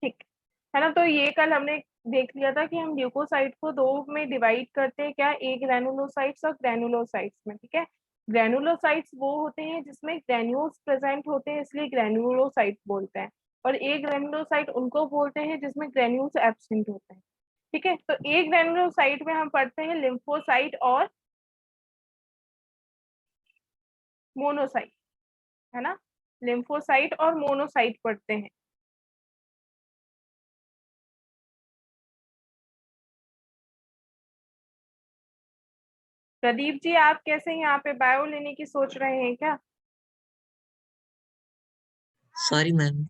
ठीक है ना। तो ये कल हमने देख लिया था कि हम ल्यूकोसाइट को दो में डिवाइड करते हैं, क्या, एक ग्रैनुलोसाइट्स और ग्रैनुलोसाइट्स में। ठीक है, ग्रैनुलोसाइट्स वो होते हैं जिसमें ग्रैन्यूल्स प्रेजेंट होते हैं, इसलिए ग्रैनुलोसाइट बोलते हैं। और एक ग्रैनुलोसाइट उनको बोलते हैं जिसमें ग्रैन्यूल्स एब्सेंट होते हैं। ठीक है, तो एक ग्रैनुलोसाइट में हम पढ़ते हैं लिम्फोसाइट और मोनोसाइट, है ना। लिम्फोसाइट और मोनोसाइट पढ़ते हैं। प्रदीप जी, आप कैसे यहाँ पे बायो लेने की सोच रहे हैं क्या? Sorry ma'am.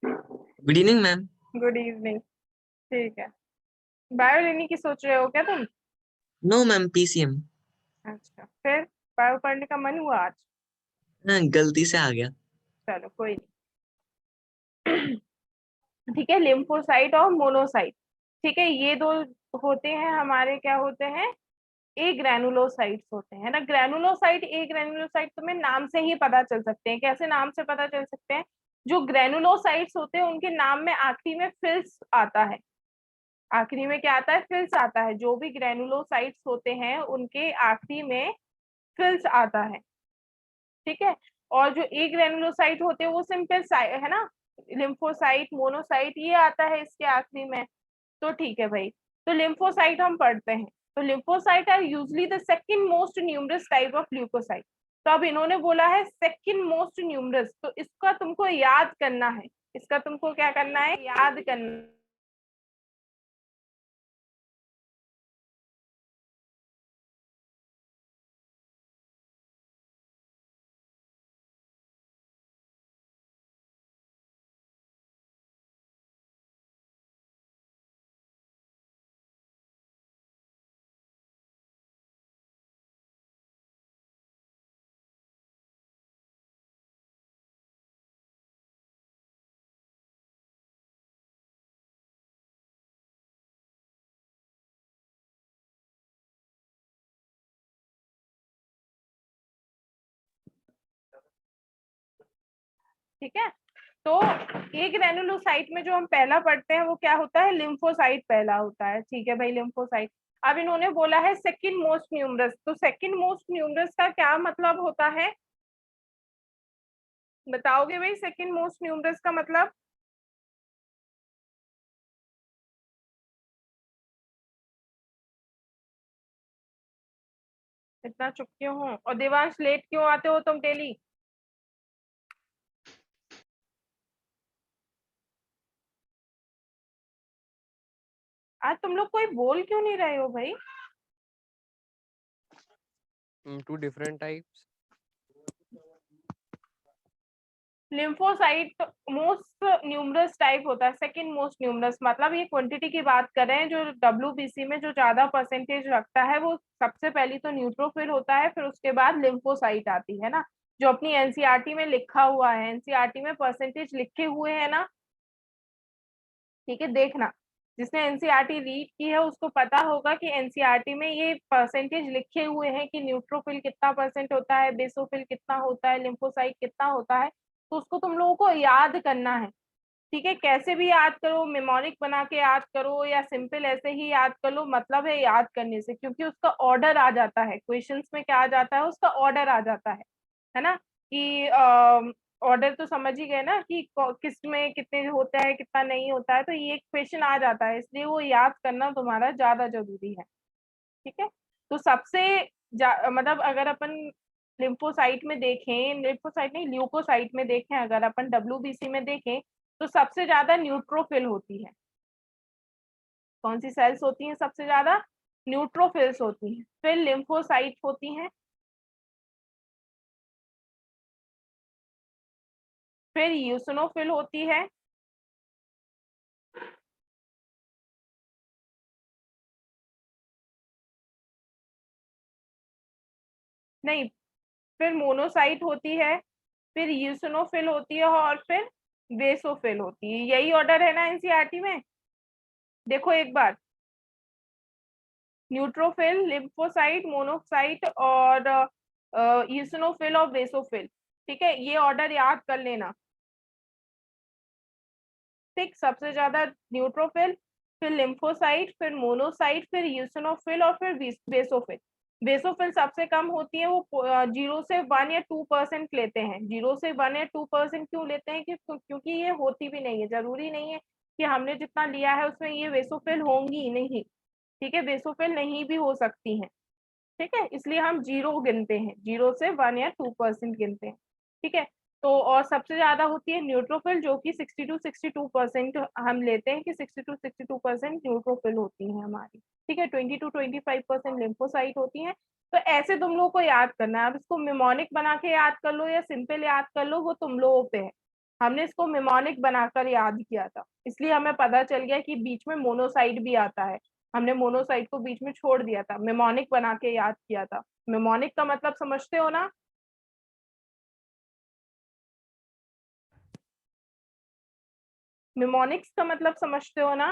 Good evening ma'am. Good evening. ठीक है, बायो लेने की सोच रहे हो क्या तुम? No ma'am, PCM. अच्छा, फिर बायो पढ़ने का मन हुआ आज? हाँ, गलती से आ गया। चलो कोई नहीं। ठीक है, लिम्फोसाइट और मोनोसाइट। ठीक है, ये दो होते हैं हमारे, क्या होते हैं, ए ग्रैनुलोसाइट्स होते हैं ना। ग्रैनुलोसाइट, ए ग्रैनुलोसाइट तुम्हें नाम से ही पता चल सकते हैं। कैसे नाम से पता चल सकते हैं? जो ग्रैनुलोसाइट्स होते हैं उनके नाम में आखिरी में फिल्स आता है। आखिरी में क्या आता है? फिल्स आता है। जो भी ग्रैनुलोसाइट्स होते हैं उनके आखिरी में फिल्स आता है। ठीक है, और जो ए ग्रैनुलोसाइट होते हैं वो सिंपल है ना। लिम्फोसाइट, मोनोसाइट, ये आता है इसके आखिरी में। तो ठीक है भाई, तो लिम्फोसाइट हम पढ़ते हैं। तो lymphocyte are usually the second most numerous type of leukocyte. तो अब इन्होंने बोला है सेकंड मोस्ट न्यूमरस, तो इसका तुमको याद करना है। इसका तुमको क्या करना है? याद करना। ठीक है, तो एक ग्रैनुलोसाइट में जो हम पहला पढ़ते हैं वो क्या होता है? लिम्फोसाइट पहला होता है। ठीक है भाई, लिम्फोसाइट। अब इन्होंने बोला है सेकंड मोस्ट न्यूमरस, तो सेकंड मोस्ट न्यूमरस का क्या मतलब होता है? बताओगे भाई, सेकंड मोस्ट न्यूमरस का मतलब? इतना चुप क्यों हो? और देवांश, लेट क्यों आते हो तुम डेली? आज तुम लोग कोई बोल क्यों नहीं रहे हो भाई? Two different types. Lymphocyte most numerous type होता है, सेकंड मोस्ट न्यूमरस। मतलब ये क्वांटिटी की बात कर रहे हैं, जो डब्ल्यूबीसी में जो ज्यादा परसेंटेज रखता है वो सबसे पहली तो न्यूट्रोफिल होता है, फिर उसके बाद लिम्फोसाइट आती है ना। जो अपनी एनसीईआरटी में लिखा हुआ है, एनसीईआरटी में परसेंटेज लिखे हुए हैं ना। ठीक है, देखना, जिसने एनसीईआरटी रीड की है उसको पता होगा कि एनसीईआरटी में ये परसेंटेज लिखे हुए हैं कि न्यूट्रोफिल कितना परसेंट होता है, बेसोफिल कितना होता है, लिम्फोसाइट कितना होता है। तो उसको तुम लोगों को याद करना है। ठीक है, कैसे भी याद करो, मेमोरिक बना के याद करो या सिंपल ऐसे ही याद कर लो, मतलब है याद करने से, क्योंकि उसका ऑर्डर आ जाता है क्वेश्चंस में। क्या आ जाता है? उसका ऑर्डर आ जाता है ना। कि ऑर्डर तो समझ ही गए ना कि किस में कितने होता है, कितना नहीं होता है। तो ये क्वेश्चन आ जाता है, इसलिए वो याद करना तुम्हारा ज्यादा जरूरी है। ठीक है, तो सबसे मतलब अगर अपन लिम्फोसाइट में देखें, लिम्फोसाइट नहीं, ल्यूकोसाइट में देखें, अगर अपन डब्ल्यूबीसी में देखें, तो सबसे ज्यादा न्यूट्रोफिल होती है। कौन सी सेल्स होती हैं सबसे ज्यादा? न्यूट्रोफिल्स होती हैं। फिर लिम्फोसाइट होती हैं, फिर यूसिनोफिल होती है, नहीं, फिर मोनोसाइट होती है, फिर यूसिनोफिल होती है, और फिर बेसोफिल होती है। यही ऑर्डर है ना एनसीईआरटी में? देखो एक बार, न्यूट्रोफिल, लिम्फोसाइट, मोनोसाइट और यूसिनोफिल और बेसोफिल। ठीक है, ये ऑर्डर याद कर लेना। सिक सबसे ज्यादा न्यूट्रोफिल, फिर लिम्फोसाइट, फिर मोनोसाइट, फिर यूसिनोफिल और फिर बेसोफिल। बेसोफिल सबसे कम होती है, वो 0 से 1 या 2% लेते हैं। 0 से 1 या 2% क्यों लेते हैं? क्योंकि ये होती भी नहीं है, जरूरी नहीं है कि हमने जितना लिया है उसमें ये बेसोफिल होंगी नहीं, ठीक है, बेसोफिल नहीं भी हो सकती हैं, ठीक है, इसलिए हम 0 गिनते हैं, 0 से 1 या 2% गिनते हैं, ठीक है। तो और सबसे ज्यादा होती है न्यूट्रोफिल, जो कि 60 to 62% हम लेते हैं कि 60 to 62% न्यूट्रोफिल होती है हमारी, ठीक है। 20 to 25% लिम्फोसाइट होती हैं। तो ऐसे तुम लोगों को याद करना है। अब इसको मिमोनिक बना के याद कर लो या सिंपल याद कर लो, वो तुम लोगों पे है। हमने इसको मिमोनिक बनाकर याद किया था, इसलिए हमें पता चल गया कि बीच में मोनोसाइट भी आता है। हमने मोनोसाइट को बीच में छोड़ दिया था, मेमोनिक बना के याद किया था। मेमोनिक का मतलब समझते हो ना? मेमोनिक्स का मतलब समझते हो ना?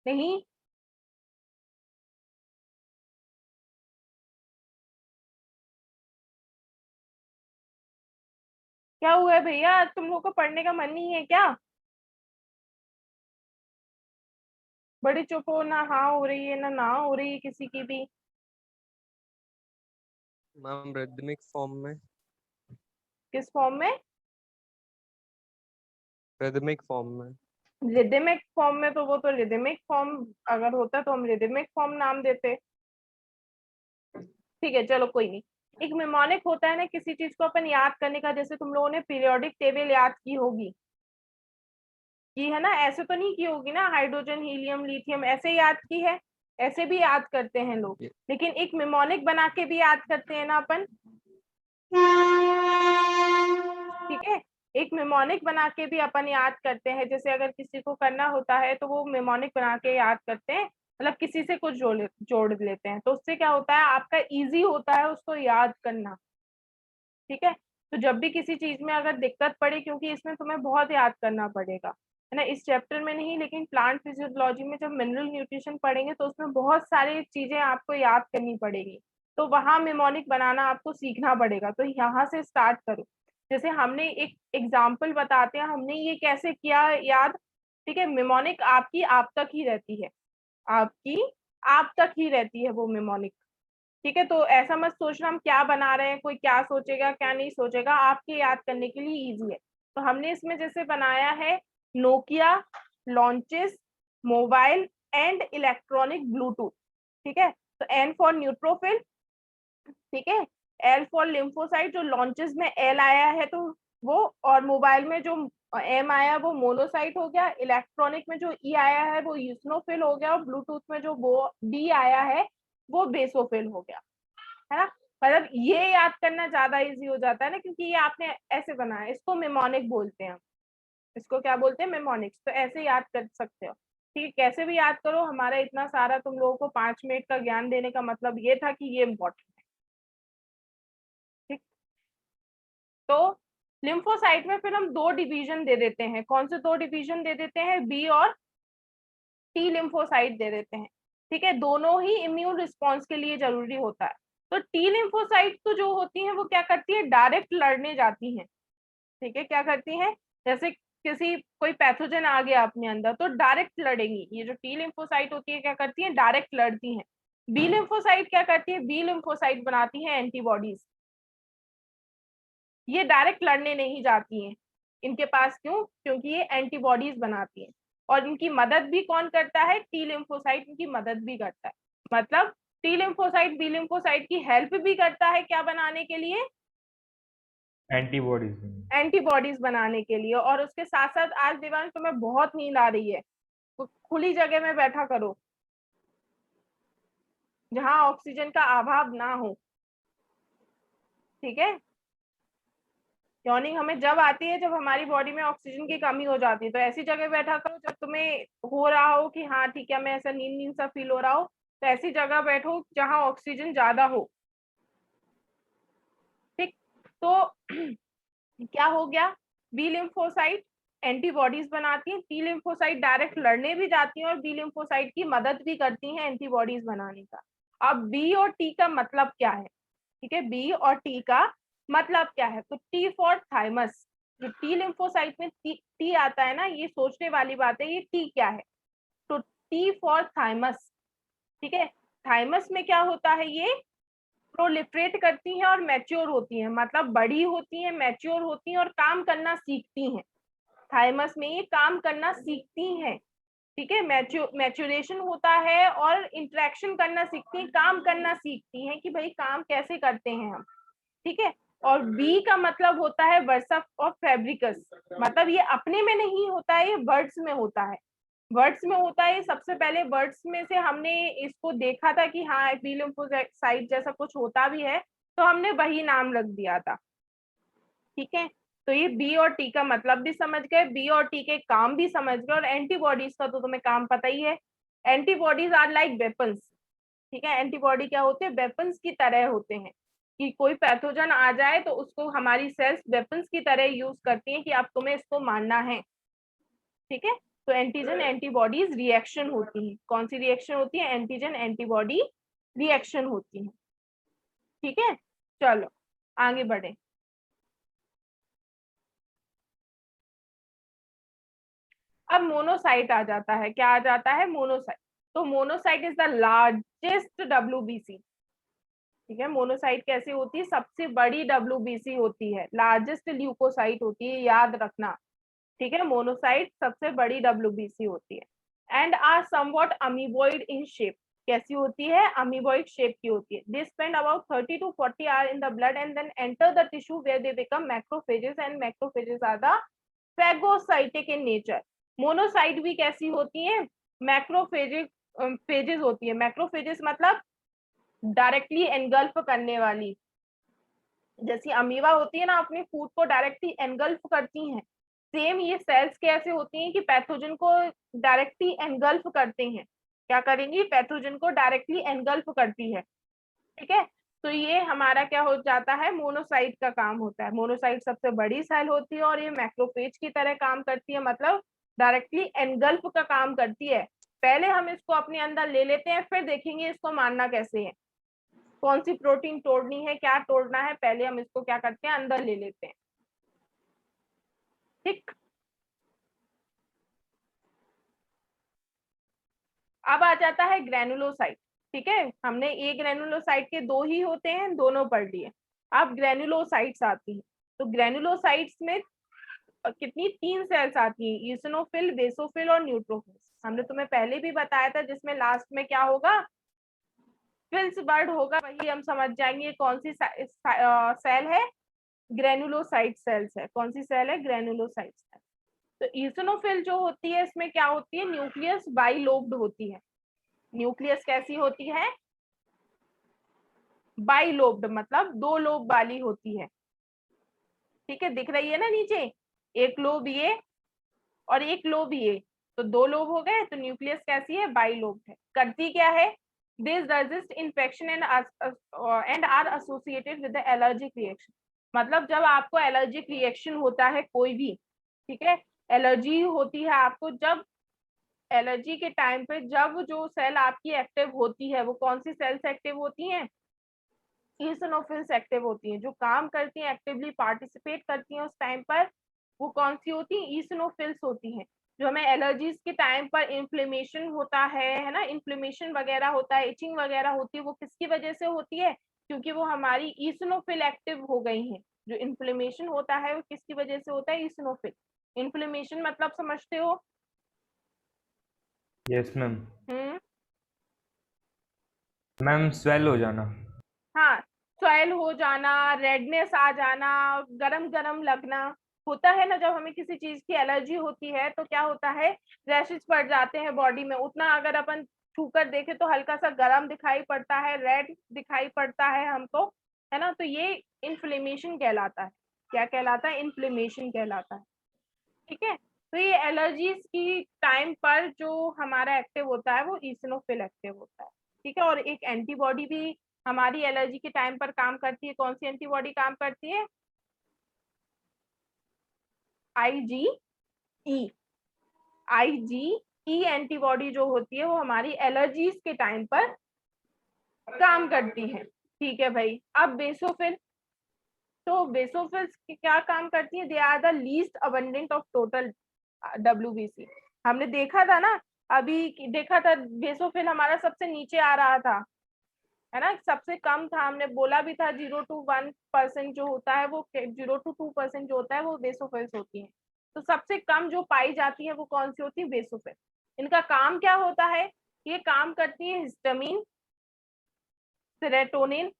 नहीं? क्या हुआ है भैया, आज तुम लोग को पढ़ने का मन नहीं है क्या? बड़ी चुप हो, ना हाँ हो रही है ना हो रही है किसी की भी। मैम रिदमिक फॉर्म में। किस फॉर्म में? रिदमिक फॉर्म में। रिदमिक फॉर्म में? तो वो तो रिदमिक फॉर्म अगर होता तो हम रिदमिक फॉर्म नाम देते। ठीक है, चलो कोई नहीं। एक मेमोनिक होता है ना किसी चीज को अपन याद करने का, जैसे तुम लोगों ने पीरियोडिक टेबल याद की होगी, की है ना? ऐसे तो नहीं की होगी ना, हाइड्रोजन हीलियम लिथियम ऐसे याद की है? ऐसे भी याद करते हैं लोग, लेकिन एक मेमोनिक बना के भी याद करते हैं ना अपन, ठीक है। एक मेमोनिक बना के भी अपन याद करते हैं, जैसे अगर किसी को करना होता है तो वो मेमोनिक बना के याद करते हैं, मतलब किसी से कुछ जोड़ लेते हैं, तो उससे क्या होता है, आपका इजी होता है उसको याद करना, ठीक है। तो जब भी किसी चीज में अगर दिक्कत पड़े, क्योंकि इसमें तुम्हें बहुत याद करना पड़ेगा, है ना, इस चैप्टर में नहीं लेकिन प्लांट फिजियोलॉजी में जब मिनरल न्यूट्रिशन पढ़ेंगे तो उसमें बहुत सारी चीजें आपको याद करनी पड़ेगी, तो वहां मेमोनिक बनाना आपको सीखना पड़ेगा। तो यहाँ से स्टार्ट करो। जैसे हमने एक एग्जाम्पल बताते हैं, हमने ये कैसे किया याद, ठीक है। मेमोनिक आपकी आप तक ही रहती है, आपकी आप तक ही रहती है वो मेमोनिक, ठीक है। तो ऐसा मत सोचना हम क्या बना रहे हैं, कोई क्या सोचेगा क्या नहीं सोचेगा, आपके याद करने के लिए इजी है। तो हमने इसमें जैसे बनाया है Nokia launches mobile and electronic Bluetooth, ठीक है। तो एन फॉर न्यूट्रोफिल, ठीक है, एल फॉर लिम्फोसाइट, जो लॉन्चेस में एल आया है तो वो, और मोबाइल में जो एम आया वो मोनोसाइट हो गया, इलेक्ट्रॉनिक में जो ई आया है वो यूसिनोफिल हो गया, और ब्लूटूथ में जो वो डी आया है वो बेसोफिल हो गया, है ना। मतलब ये याद करना ज्यादा इजी हो जाता है ना, क्योंकि ये आपने ऐसे बनाया, इसको मेमोनिक बोलते हैं हम, इसको क्या बोलते हैं, मेमोनिक्स। तो ऐसे याद कर सकते हो, ठीक है। कैसे भी याद करो, हमारा इतना सारा तुम लोगों को 5 मिनट का ज्ञान देने का मतलब ये था कि ये इम्पोर्टेंट है, ठीक। तो लिम्फोसाइट में फिर हम 2 डिवीजन दे देते हैं। कौन से 2 डिवीजन दे देते हैं? बी और टी लिम्फोसाइट दे देते हैं, ठीक है। दोनों ही इम्यून रिस्पॉन्स के लिए जरूरी होता है। तो टी लिम्फोसाइट तो जो होती है वो क्या करती है, डायरेक्ट लड़ने जाती हैं, ठीक है। क्या करती हैं, जैसे किसी कोई पैथोजन आ गया अपने अंदर तो डायरेक्ट लड़ेंगी। ये जो टी लिम्फोसाइट होती है क्या करती है, डायरेक्ट लड़ती हैं। बी लिम्फोसाइट क्या करती है, बी लिम्फोसाइट बनाती है एंटीबॉडीज, ये डायरेक्ट लड़ने नहीं जाती हैं इनके पास, क्यों? क्योंकि ये एंटीबॉडीज बनाती हैं, और इनकी मदद भी कौन करता है, टी लिम्फोसाइट इनकी मदद भी करता है। मतलब टी लिम्फोसाइट बी लिम्फोसाइट की हेल्प भी करता है क्या बनाने के लिए, एंटीबॉडीज। एंटीबॉडीज बनाने के लिए। और उसके साथ साथ, आज दिवांश तुम्हें बहुत नींद आ रही है, तो खुली जगह में बैठा करो जहां ऑक्सीजन का अभाव ना हो, ठीक है। यॉर्निंग हमें जब आती है जब हमारी बॉडी में ऑक्सीजन की कमी हो जाती है, तो ऐसी जगह बैठा करो जब तुम्हें हो रहा हो कि हाँ ठीक है मैं ऐसा नींद नींद सा फील हो रहा हो, तो ऐसी जगह बैठो जहां ऑक्सीजन ज्यादा हो, ठीक। तो क्या हो गया, बी लिम्फोसाइट एंटीबॉडीज बनाती हैं, टी लिम्फोसाइट डायरेक्ट लड़ने भी जाती हैं और बी लिम्फोसाइट की मदद भी करती हैं एंटीबॉडीज बनाने का। अब बी और टी का मतलब क्या है, ठीक है, बी और टी का मतलब क्या है, तो टी फॉर थाइमस, जो टी लिम्फोसाइट में टी आता है ना, ये सोचने वाली बात है, ये टी क्या है? तो टी फॉर थाइमस, ठीक है। थाइमस में क्या होता है, ये प्रोलिफरेट करती हैं और मैच्योर होती हैं, मतलब बड़ी होती हैं, मैच्योर होती हैं और काम करना सीखती हैं। थाइमस में ये काम करना सीखती हैं, ठीक है। मैच्योरेशन होता है और इंटरेक्शन करना सीखती हैं, काम करना सीखती हैं कि भाई काम कैसे करते हैं हम, ठीक है। और बी का मतलब होता है वर्सा ऑफ फैब्रिकस, मतलब ये अपने में नहीं होता है, ये बर्ड्स में होता है। बर्ड्स में होता है, सबसे पहले बर्ड्स में से हमने इसको देखा था कि हाँ बी लिम्फोसाइट जैसा कुछ होता भी है, तो हमने वही नाम रख दिया था, ठीक है। तो ये बी और टी का मतलब भी समझ गए, बी और टी के काम भी समझ गए, और एंटीबॉडीज का तो तुम्हें काम पता ही है। एंटीबॉडीज आर लाइक वेपन्स, ठीक है। एंटीबॉडी क्या होते हैं? वेपन्स की तरह होते हैं, कि कोई पैथोजन आ जाए तो उसको हमारी सेल्स वेपन्स की तरह यूज करती हैं कि अब तुम्हें इसको मारना है, ठीक है। तो एंटीजन एंटीबॉडीज रिएक्शन होती है। कौन सी रिएक्शन होती है? एंटीजन एंटीबॉडी रिएक्शन होती है, ठीक है। चलो आगे बढ़े। अब मोनोसाइट आ जाता है, क्या आ जाता है? मोनोसाइट। तो monocyte is the largest WBC, ठीक है। मोनोसाइट कैसे होती है? सबसे बड़ी डब्ल्यूबीसी होती है, लार्जेस्ट ल्यूकोसाइट होती है, याद रखना, ठीक है। मोनोसाइट सबसे बड़ी डब्ल्यूबीसी होती है। And are somewhat amoeboid in shape, कैसी होती है? अमीबॉइड शेप की होती है। They spend about 30 to 40 hour in the blood and then enter the tissue where they become macrophages, and macrophages are the phagocytic in nature. Monocyte भी कैसी होती है? मैक्रोफेजिक फेजेस होती है। मैक्रोफेजेस मतलब डायरेक्टली एनगल्फ करने वाली, जैसी अमीबा होती है ना, अपनी फूड को डायरेक्टली एनगल्फ करती हैं, सेम ये सेल्स कैसे होती हैं कि पैथोजन को डायरेक्टली एनगल्फ करते हैं। क्या करेंगी? पैथोजन को डायरेक्टली एनगल्फ करती है, ठीक है। तो ये हमारा क्या हो जाता है? मोनोसाइट का काम होता है। मोनोसाइट सबसे बड़ी सेल होती है और ये मैक्रोफेज की तरह काम करती है, मतलब डायरेक्टली एनगल्फ का काम करती है। पहले हम इसको अपने अंदर ले लेते हैं, फिर देखेंगे इसको मारना कैसे है, कौन सी प्रोटीन तोड़नी है, क्या तोड़ना है, पहले हम इसको क्या करते हैं? अंदर ले लेते हैं, ठीक। अब आ जाता है ग्रेनुलोसाइट, ठीक है। हमने ए ग्रेनुलोसाइट के दो ही होते हैं, दोनों पढ़ लिए। अब ग्रेनुलोसाइट्स आती है। तो ग्रेनुलोसाइट्स में कितनी? 3 सेल्स आती हैं, ईसिनोफिल, बेसोफिल और न्यूट्रोफिल। हमने तुम्हें पहले भी बताया था, जिसमें लास्ट में क्या होगा? फिल्स बर्ड होगा, वही हम समझ जाएंगे कौन सी सेल है। ग्रेनुलोसाइट सेल्स है। कौन सी सेल है? Granulocyte cell. तो ईसिनोफिल जो होती है, इसमें क्या होती है? न्यूक्लियस बाइलोब्ड होती है। न्यूक्लियस कैसी होती है? बाइलोब्ड, मतलब 2 लोब वाली होती है, ठीक है। दिख रही है ना नीचे, एक लोब ये और एक लोब ये, तो 2 लोब हो गए। तो न्यूक्लियस कैसी है? बाइलोब्ड है। करती क्या है? This resist infection and are associated with the allergic reaction, मतलब जब आपको एलर्जिक रिएक्शन होता है कोई भी, ठीक है, एलर्जी होती है आपको, जब एलर्जी के टाइम पे जब जो सेल आपकी एक्टिव होती है, वो कौन सी सेल्स एक्टिव होती हैं? ईसिनोफिल्स एक्टिव होती हैं, जो काम करती हैं, एक्टिवली पार्टिसिपेट करती हैं उस टाइम पर, वो कौन सी होती हैं? ईसिनोफिल्स होती हैं। जो हमें एलर्जीज के टाइम पर इन्फ्लेमेशन होता है ना, इन्फ्लेमेशन वगैरह होता है, इचिंग वगैरह होती है, वो किसकी वजह से होती है? क्योंकि वो हमारी ईसिनोफिल एक्टिव हो गई हैं। जो इन्फ्लेमेशन होता है वो किसकी वजह से होता है? ईसिनोफिल। इन्फ्लेमेशन मतलब समझते हो? Yes ma'am. Hmm, ma'am swell हो जाना। हाँ, सॉइल हो जाना, रेडनेस आ जाना, गरम गरम लगना होता है ना। जब हमें किसी चीज की एलर्जी होती है तो क्या होता है? रैशेस पड़ जाते हैं बॉडी में। उतना अगर अपन छूकर देखे तो हल्का सा गरम दिखाई पड़ता है, रेड दिखाई पड़ता है हमको, है ना। तो ये इन्फ्लेमेशन कहलाता है। क्या कहलाता है? इन्फ्लेमेशन कहलाता है, ठीक है। तो ये एलर्जीज की टाइम पर जो हमारा एक्टिव होता है वो ईसिनोफिल एक्टिव होता है, ठीक है। और एक एंटीबॉडी भी हमारी एलर्जी के टाइम पर काम करती है। कौन सी एंटीबॉडी काम करती है? IgE। IgE एंटीबॉडी जो होती है वो हमारी एलर्जीज के टाइम पर काम करती है, ठीक है भाई। अब बेसोफिल, तो बेसोफिल्स क्या काम करती है, they are the least abundant of total WBC। हमने देखा था ना, अभी देखा था बेसोफिल हमारा सबसे नीचे आ रहा था, है ना, सबसे कम था। हमने बोला भी था 0 to 1% जो होता है वो 0 to 2% जो होता है वो बेसोफिल्स होती है। तो सबसे कम जो पाई जाती है वो कौन सी होती है, बेसोफिल। इनका काम क्या होता है, ये काम करती है हिस्टामिन, सेरोटोनिन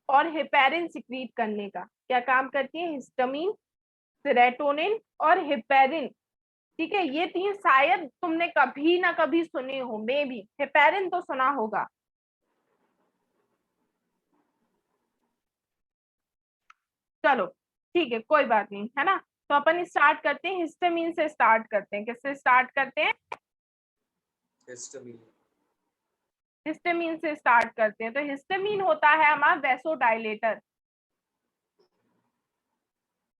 और हेपेरिन सिक्रीट करने का। क्या काम करती है, हिस्टामिन, सेरोटोनिन और हेपेरिन। ठीक है, ये तीन शायद तुमने कभी ना कभी सुने हो, मे भी हेपेरिन तो सुना होगा। चलो ठीक है, कोई बात नहीं, है ना। तो अपन स्टार्ट करते हैं, हिस्टामिन से स्टार्ट करते हैं। किससे स्टार्ट करते हैं, हिस्टामिन से स्टार्ट करते हैं। तो हिस्टामिन होता है हमारा वैसोडाइलेटर,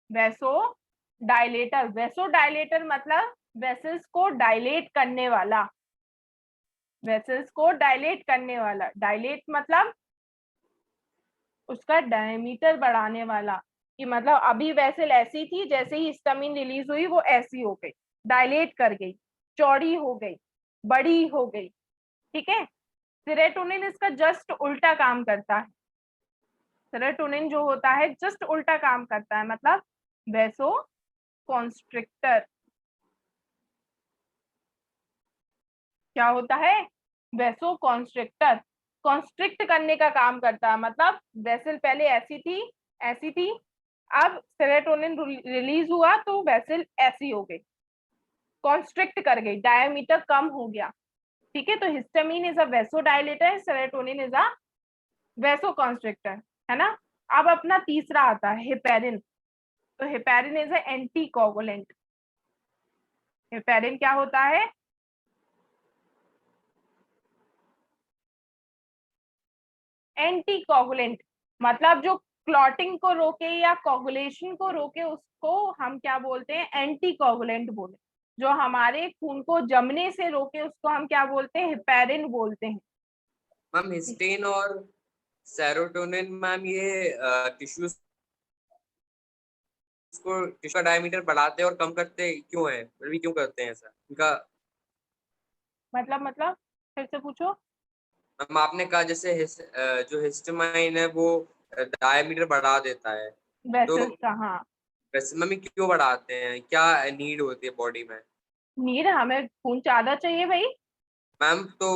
वैसोडाइलेटर। वैसोडाइलेटर मतलब वेसल्स को डायलेट करने वाला, वेसल्स को डायलेट करने वाला। डायलेट मतलब उसका डायमीटर बढ़ाने वाला, कि मतलब अभी वेसल ऐसी थी, जैसे ही हिस्टामिन रिलीज हुई वो ऐसी हो गई, डायलेट कर गई, चौड़ी हो गई, बड़ी हो गई। ठीक है, सेरोटोनिन इसका जस्ट उल्टा काम करता है। सेरोटोनिन जो होता है जस्ट उल्टा काम करता है, मतलब वैसो कॉन्स्ट्रिक्टर। क्या होता है, वैसो कॉन्स्ट्रिक्टर, कॉन्स्ट्रिक्ट करने का काम करता है। मतलब वेसल पहले ऐसी थी, ऐसी थी, अब सेरोटोनिन रिलीज हुआ तो वेसल ऐसी हो गई, कॉन्स्ट्रिक्ट कर गई, डायमीटर कम हो गया। ठीक है, तो histamine is a vasodilator, serotonin is a vaso constrictor, है ना। अब अपना तीसरा आता है हेपेरिन। तो heparin is a anti coagulant. Heparin क्या होता है, एंटी कोगुलेंट। मतलब जो क्लॉटिंग को रोके या कोगुलेशन को रोके उसको हम क्या बोलते हैं, एंटी कोगुलेंट बोले। जो हमारे खून को जमने से रोके उसको हम क्या बोलते हैं, हेपेरिन बोलते हैं। मैम हिस्टीन और सेरोटोनिन मैम ये टिश्यूज को टिश्यू का डायमीटर बढ़ाते और कम करते क्यों है, भी क्यों करते हैं ऐसा, इनका मतलब फिर से पूछो। मैम आपने कहा जैसे जो हिस्टामाइन है वो डायमीटर बढ़ा देता है, तो वेसल्स का, हाँ। वैसे मम्मी क्यों बढ़ाते हैं, क्या नीड होती है बॉडी में? नीड, हमें खून ज्यादा चाहिए भाई। मैम तो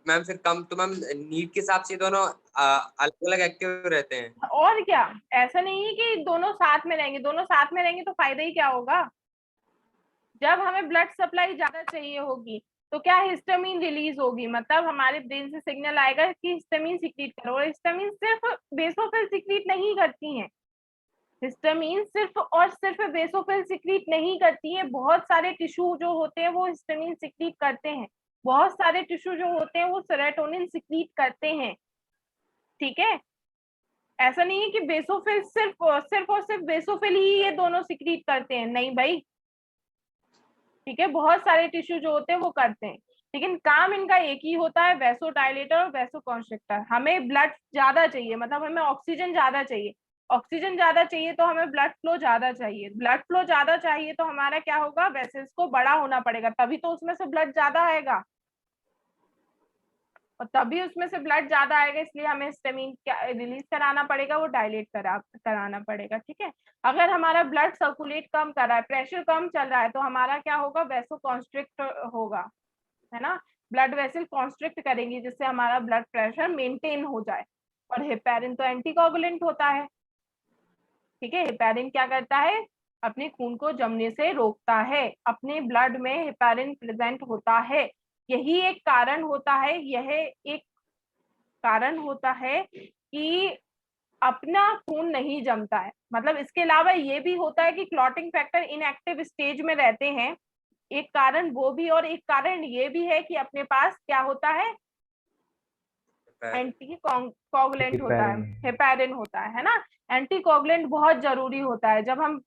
मैम फिर कम, तो मैम नीड के हिसाब से दोनों अलग अलग एक्टिव रहते हैं। और क्या, ऐसा नहीं है कि दोनों साथ में रहेंगे, दोनों साथ में रहेंगे तो फायदा ही क्या होगा। जब हमें ब्लड सप्लाई ज्यादा चाहिए होगी तो क्या, हिस्टामिन रिलीज होगी, मतलब हमारे ब्रेन से सिग्नल आएगा कि हिस्टामिन सिक्रीट करो। और हिस्टामिन सिर्फ बेसोफिल सिक्रीट नहीं करती हैं, हिस्टामिन सिर्फ और सिर्फ बेसोफिल सिक्रीट नहीं करती है, बहुत सारे टिश्यू जो होते हैं वो हिस्टामिन सिक्रीट करते हैं, बहुत सारे टिश्यू जो होते हैं वो सेरोटोनिन सिक्रीट करते हैं। ठीक है, ऐसा नहीं है कि बेसोफिल सिर्फ और सिर्फ बेसोफिल ही ये दोनों सिक्रीट करते हैं, नहीं भाई। ठीक है, बहुत सारे टिश्यू जो होते हैं वो करते हैं, लेकिन काम इनका एक ही होता है, वैसोडाइलेटर और वैसोकॉन्स्ट्रिक्टर। हमें ब्लड ज्यादा चाहिए, मतलब हमें ऑक्सीजन ज्यादा चाहिए, ऑक्सीजन ज्यादा चाहिए तो हमें ब्लड फ्लो ज्यादा चाहिए, ब्लड फ्लो ज्यादा चाहिए तो हमारा क्या होगा, वेसल्स को बड़ा होना पड़ेगा, तभी तो उसमें से ब्लड ज्यादा आएगा, और तभी उसमें से ब्लड ज्यादा आएगा, इसलिए हमें हिस्टामिन रिलीज कराना पड़ेगा, वो डायलेट कराना पड़ेगा। ठीक है, अगर हमारा ब्लड सर्कुलेट कम कर रहा है, प्रेशर कम चल रहा है, तो हमारा क्या होगा, वैसो कॉन्स्ट्रिक्ट होगा, है ना। ब्लड वेसल कॉन्स्ट्रिक्ट करेंगी जिससे हमारा ब्लड प्रेशर मेंटेन हो जाए। और हेपेरिन तो एंटीकोगुलेंट होता है। ठीक है, हेपेरिन क्या करता है, अपने खून को जमने से रोकता है, अपने ब्लड में हेपेरिन प्रेजेंट होता है। यही एक कारण होता है, यह एक कारण होता है कि अपना खून नहीं जमता है। मतलब इसके अलावा ये भी होता है कि क्लॉटिंग फैक्टर इनएक्टिव स्टेज में रहते हैं, एक कारण वो भी, और एक कारण ये भी है कि अपने पास क्या होता है, एंटी कोगुलेंट होता है, हेपेरिन होता है ना। एंटी कोगुलेंट बहुत जरूरी होता है। जब हम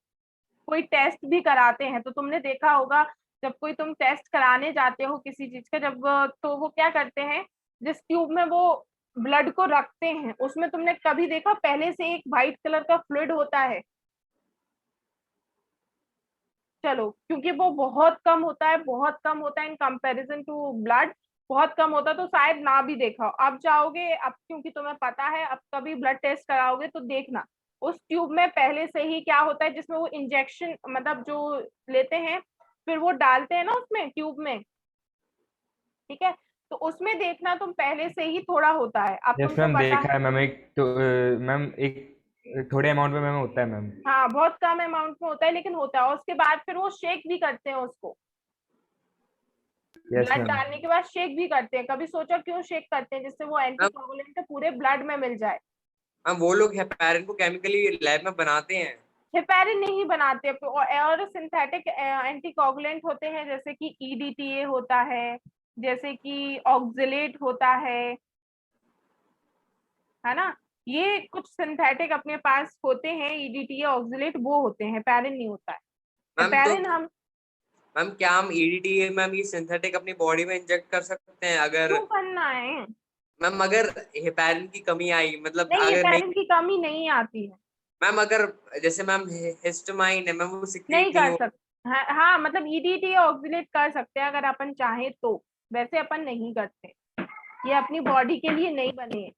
कोई टेस्ट भी कराते हैं तो तुमने देखा होगा, जब कोई तुम टेस्ट कराने जाते हो किसी चीज का, जब तो वो क्या करते हैं, जिस ट्यूब में वो ब्लड को रखते हैं उसमें तुमने कभी देखा पहले से एक व्हाइट कलर का फ्लूइड होता है? चलो, क्योंकि वो बहुत कम होता है, बहुत कम होता है इन कंपैरिजन टू ब्लड, बहुत कम होता है, तो शायद ना भी देखा हो। अब जाओगे, अब क्योंकि तुम्हें पता है, अब कभी ब्लड टेस्ट कराओगे तो देखना उस ट्यूब में पहले से ही क्या होता है, जिसमें वो इंजेक्शन मतलब जो लेते हैं फिर वो डालते हैं ना उसमें ट्यूब में, ठीक है, तो उसमें देखना तुम पहले से ही थोड़ा होता है। अब यस तुमको मैम, पता देखा है, है मैम। एक तो मैम एक थोड़े अमाउंट में मैम होता है मैम। हाँ बहुत कम अमाउंट में होता है लेकिन होता है, और उसके बाद फिर वो शेक भी करते हैं उसको, यस ब्लड मैम। डालने के बाद शेक भी करते हैं। कभी सोचा क्यों शेक करते हैं? जिससे वो एंटीकोगुलेंट पूरे ब्लड में मिल जाए। मैम वो लोग हेपेरिन को केमिकली लैब में बनाते हैं। हेपेरिन नहीं बनाते, और सिंथेटिक एंटीकोगुलेंट होते हैं जैसे कि ईडीटीए होता है, जैसे कि ऑक्जेलेट होता है ना, ये कुछ सिंथेटिक अपने पास होते हैं, ईडीटीए ऑक्जेलेट वो होते हैं, हेपेरिन नहीं होता है। मैम तो हेपेरिन हम मैम क्या हम ईडीटी मैम ये सिंथेटिक अपनी बॉडी में इंजेक्ट कर सकते हैं अगर क्यों करना है? मैम अगर हेपेरिन की कमी आई, मतलब नहीं, अगर नहीं हेपेरिन की कमी नहीं आती है, मैम, अगर जैसे मैम हिस्टामाइन है मैम वो नहीं सिक्रीट नहीं कर हो। सकते। हाँ, हाँ मतलब ईडीटी ऑक्सिलेट कर सकते हैं अगर अपन चाहे तो, वैसे अपन नहीं करते, ये अपनी बॉडी के लिए नहीं बने हैं,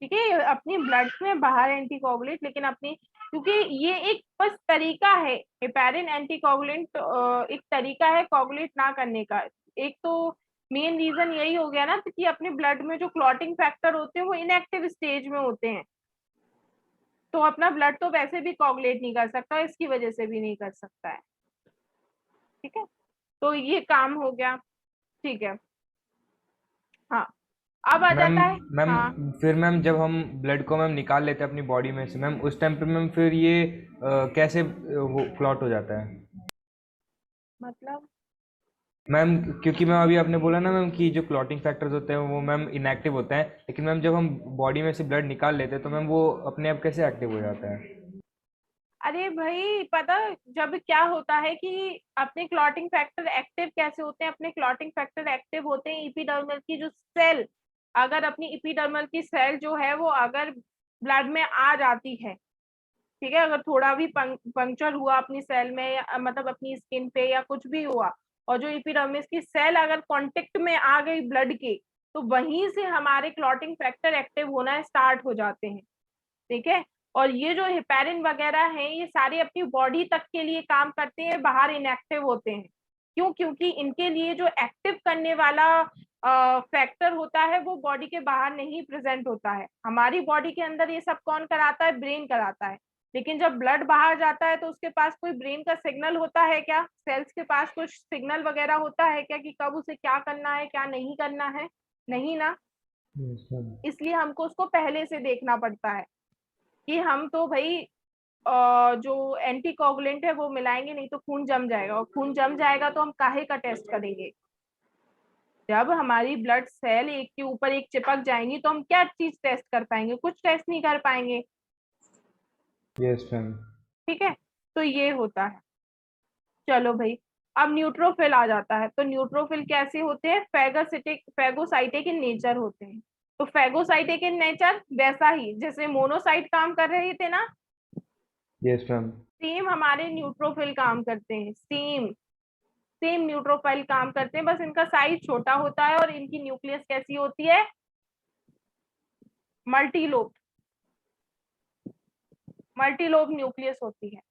ठीक है, ये अपनी ब्लड में बाहर एंटीकोगुलेट, लेकिन अपनी, क्योंकि ये एक बस तरीका है, हेपेरिन एंटीकोगुलेंट एक तरीका है कोगुलेट ना करने का। एक तो मेन रीजन यही हो गया ना कि अपने ब्लड में जो क्लॉटिंग फैक्टर होते हैं वो इनएक्टिव स्टेज में होते हैं, तो अपना ब्लड तो वैसे भी कोगुलेट नहीं कर सकता, इसकी वजह से भी नहीं कर सकता है, ठीक है, तो ये काम हो गया, ठीक है। हाँ, अब आ मैम जाता है। मैम हाँ फिर मैम जब हम ब्लड को मैम निकाल लेते हैं अपनी बॉडी में से मैम, उस टाइम पे मैम फिर ये कैसे वो क्लॉट हो जाता है मतलब मैम? क्योंकि मैम अभी आपने बोला ना मैम कि जो क्लॉटिंग फैक्टर्स होते हैं वो मैम इनएक्टिव होते हैं, लेकिन मैम जब हम बॉडी में से ब्लड निकाल लेते हैं तो मैम वो अपने आप कैसे एक्टिव हो जाता है? अरे भाई पता, जब क्या होता है कि अपने क्लॉटिंग फैक्टर एक्टिव कैसे होते हैं, अपने क्लॉटिंग फैक्टर एक्टिव होते हैं इपिडर्मल की जो सेल, अगर अपनी इपिडर्मल की सेल जो है वो अगर ब्लड में आ जाती है, ठीक है, अगर थोड़ा भी पंक्चर हुआ अपनी सेल में या मतलब अपनी स्किन पे या कुछ भी हुआ, और जो इपिडर्मिस की सेल अगर कांटेक्ट में आ गई ब्लड के, तो वहीं से हमारे क्लॉटिंग फैक्टर एक्टिव होना स्टार्ट हो जाते हैं, ठीक है। और ये जो हेपेरिन वगैरह हैं ये सारे अपनी बॉडी तक के लिए काम करते हैं, बाहर इनएक्टिव होते हैं। क्यों? क्योंकि इनके लिए जो एक्टिव करने वाला फैक्टर होता है वो बॉडी के बाहर नहीं प्रेजेंट होता है। हमारी बॉडी के अंदर ये सब कौन कराता है? ब्रेन कराता है। लेकिन जब ब्लड बाहर जाता है तो उसके पास कोई ब्रेन का सिग्नल होता है क्या? सेल्स के पास कुछ सिग्नल वगैरह होता है क्या कि कब उसे क्या करना है क्या नहीं करना है? नहीं ना। इसलिए हमको उसको पहले से देखना पड़ता है कि हम तो भाई जो एंटीकोगुलेंट है वो मिलाएंगे नहीं तो खून जम जाएगा, और खून जम जाएगा तो हम काहे का टेस्ट करेंगे? जब हमारी ब्लड सेल एक के ऊपर एक चिपक जाएंगी तो हम क्या चीज टेस्ट कर पाएंगे? कुछ टेस्ट नहीं कर पाएंगे, यस मैम। ठीक है, तो ये होता है। चलो भाई, अब न्यूट्रोफिल आ जाता है, तो न्यूट्रोफिल कैसे होते हैं? फैगोसाइटिक इन नेचर होते हैं। तो फैगोसाइटिक इन नेचर वैसा ही जैसे मोनोसाइट काम कर रहे थे ना, यस मैम। सेम हमारे न्यूट्रोफिल काम करते हैं, सेम सेम न्यूट्रोफिल काम करते हैं, बस इनका साइज छोटा होता है और इनकी न्यूक्लियस कैसी होती है? मल्टीलोब, मल्टीलोब न्यूक्लियस होती है।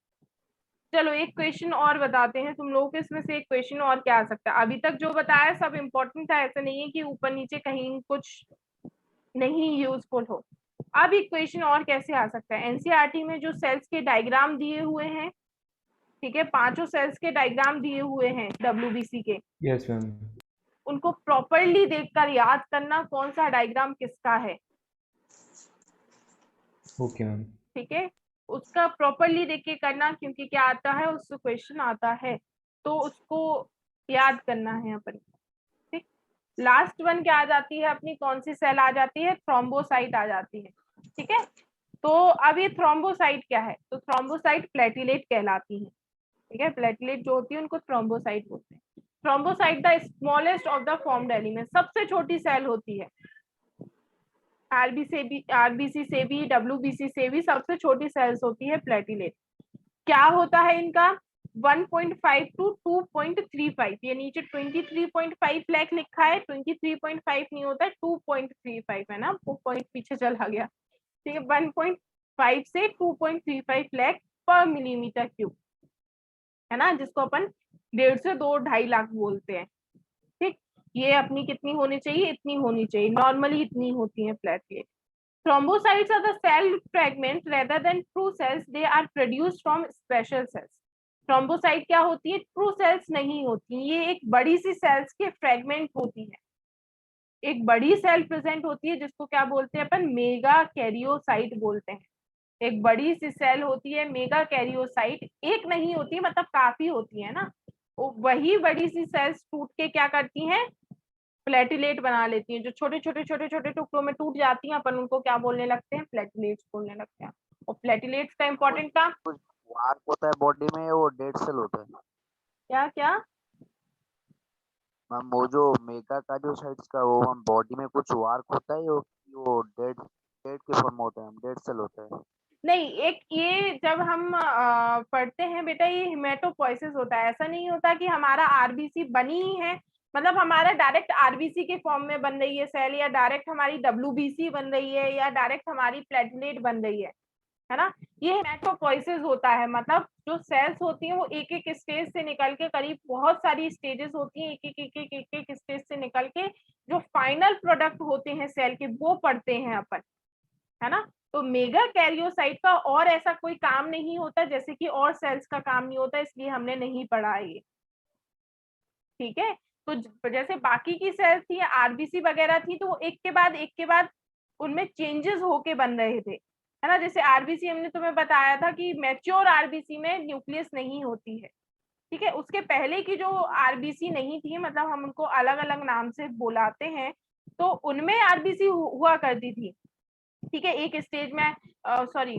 चलो एक क्वेश्चन और बताते हैं तुम लोगों को, इसमें से एक क्वेश्चन और क्या आ सकता है? अभी तक जो बताया सब इम्पोर्टेंट था, ऐसा नहीं है कि ऊपर नीचे कहीं कुछ नहीं यूजफुल हो। अब एक क्वेश्चन और कैसे आ सकता है? एनसीईआरटी में जो सेल्स के डायग्राम दिए हुए हैं, ठीक है, 5 सेल्स के डायग्राम दिए हुए हैं डब्ल्यूबीसी के, यस मैम। उनको प्रॉपरली देखकर याद करना कौन सा डायग्राम किसका है, ओके मैम। ठीक है, उसका प्रॉपरली देख के करना, क्योंकि क्या आता है उससे क्वेश्चन आता है, तो उसको याद करना है अपन, ठीक। लास्ट वन क्या आ जाती है अपनी? कौन सी सेल आ जाती है? थ्रोम्बोसाइट आ जाती है, ठीक है। तो अब ये थ्रोम्बोसाइट क्या है? तो थ्रोम्बोसाइट प्लेटिलेट कहलाती है, ठीक है, प्लेटलेट जो होती है उनको थ्रोम्बोसाइट बोलते हैं। Thrombocyte the smallest of the formed element, सबसे छोटी सेल होती है, आरबीसी से भी डब्ल्यूबीसी से भी सबसे छोटी सेल्स होती है प्लेटिलेट। क्या होता है इनका 1.5 टू 2.35, ये नीचे 23.5 लाख लिखा है, 23.5 नहीं होता है 2.35 है ना, वो पॉइंट पीछे चला गया, ठीक है। 1.5 से 2.35 लाख पर मिलीमीटर क्यूब है ना, जिसको अपन 1.5 से 2-2.5 लाख बोलते हैं, ठीक। ये अपनी कितनी होनी चाहिए, इतनी होनी चाहिए, नॉर्मली इतनी होती है platelet. Thrombocytes are the cell fragments rather than true cells. They are produced from special cells. Thrombocyte क्या होती है, ट्रू सेल्स नहीं होती, ये एक बड़ी सी सेल्स के फ्रेगमेंट होती है। एक बड़ी सेल प्रेजेंट होती है जिसको क्या बोलते हैं अपन, मेगा कैरियोसाइट बोलते हैं। एक बड़ी सी सेल होती है मेगा कैरियोसाइट, एक नहीं होती मतलब काफी होती है ना, वही बड़ी सी सेल्स टूट के क्या करती हैं, प्लेटिलेट बना लेती हैं। जो छोटे छोटे टुकड़ों में टूट जाती हैं अपन उनको क्या बोलने लगते हैं, प्लेटिलेट्स बोलने लगते हैं। और प्लेटिलेट्स का इंपॉर्टेंट काम वार्क होता है बॉडी में, वो डेड सेल होता है। क्या क्या मैम वो जो मेगा कार्डियोसाइट्स का वो हम बॉडी में कुछ वार्क होता है, वो डेड डेड के फॉर्म होता है, डेड सेल होता है। नहीं, एक ये जब हम पढ़ते हैं बेटा, ये हिमेटोपोइसिस होता है। ऐसा नहीं होता कि हमारा आरबीसी बनी ही है, मतलब हमारा डायरेक्ट आरबीसी के फॉर्म में बन रही है सेल, या डायरेक्ट हमारी डब्ल्यूबीसी बन रही है, या डायरेक्ट हमारी प्लेटलेट बन रही है ना। ये हिमेटोपोइसिस होता है, मतलब जो सेल्स होती हैं वो एक एक स्टेज से निकल के, करीब बहुत सारी स्टेजेस होती हैं, एक एक स्टेज से निकल के जो फाइनल प्रोडक्ट होते हैं सेल के वो पढ़ते हैं अपन, है ना। तो मेगा कैरियोसाइट का और ऐसा कोई काम नहीं होता जैसे कि और सेल्स का काम नहीं होता, इसलिए हमने नहीं पढ़ा है ये, ठीक है। तो जैसे बाकी की सेल्स थी, आरबीसी वगैरह थी, तो वो एक के बाद उनमें चेंजेस होके बन रहे थे, है ना। जैसे आरबीसी हमने तुम्हें बताया था कि मैच्योर आरबीसी में न्यूक्लियस नहीं होती है, ठीक है। उसके पहले की जो आरबीसी नहीं थी, मतलब हम उनको अलग अलग नाम से बुलाते हैं, तो उनमें आरबीसी हुआ करती थी, ठीक है। एक स्टेज में सॉरी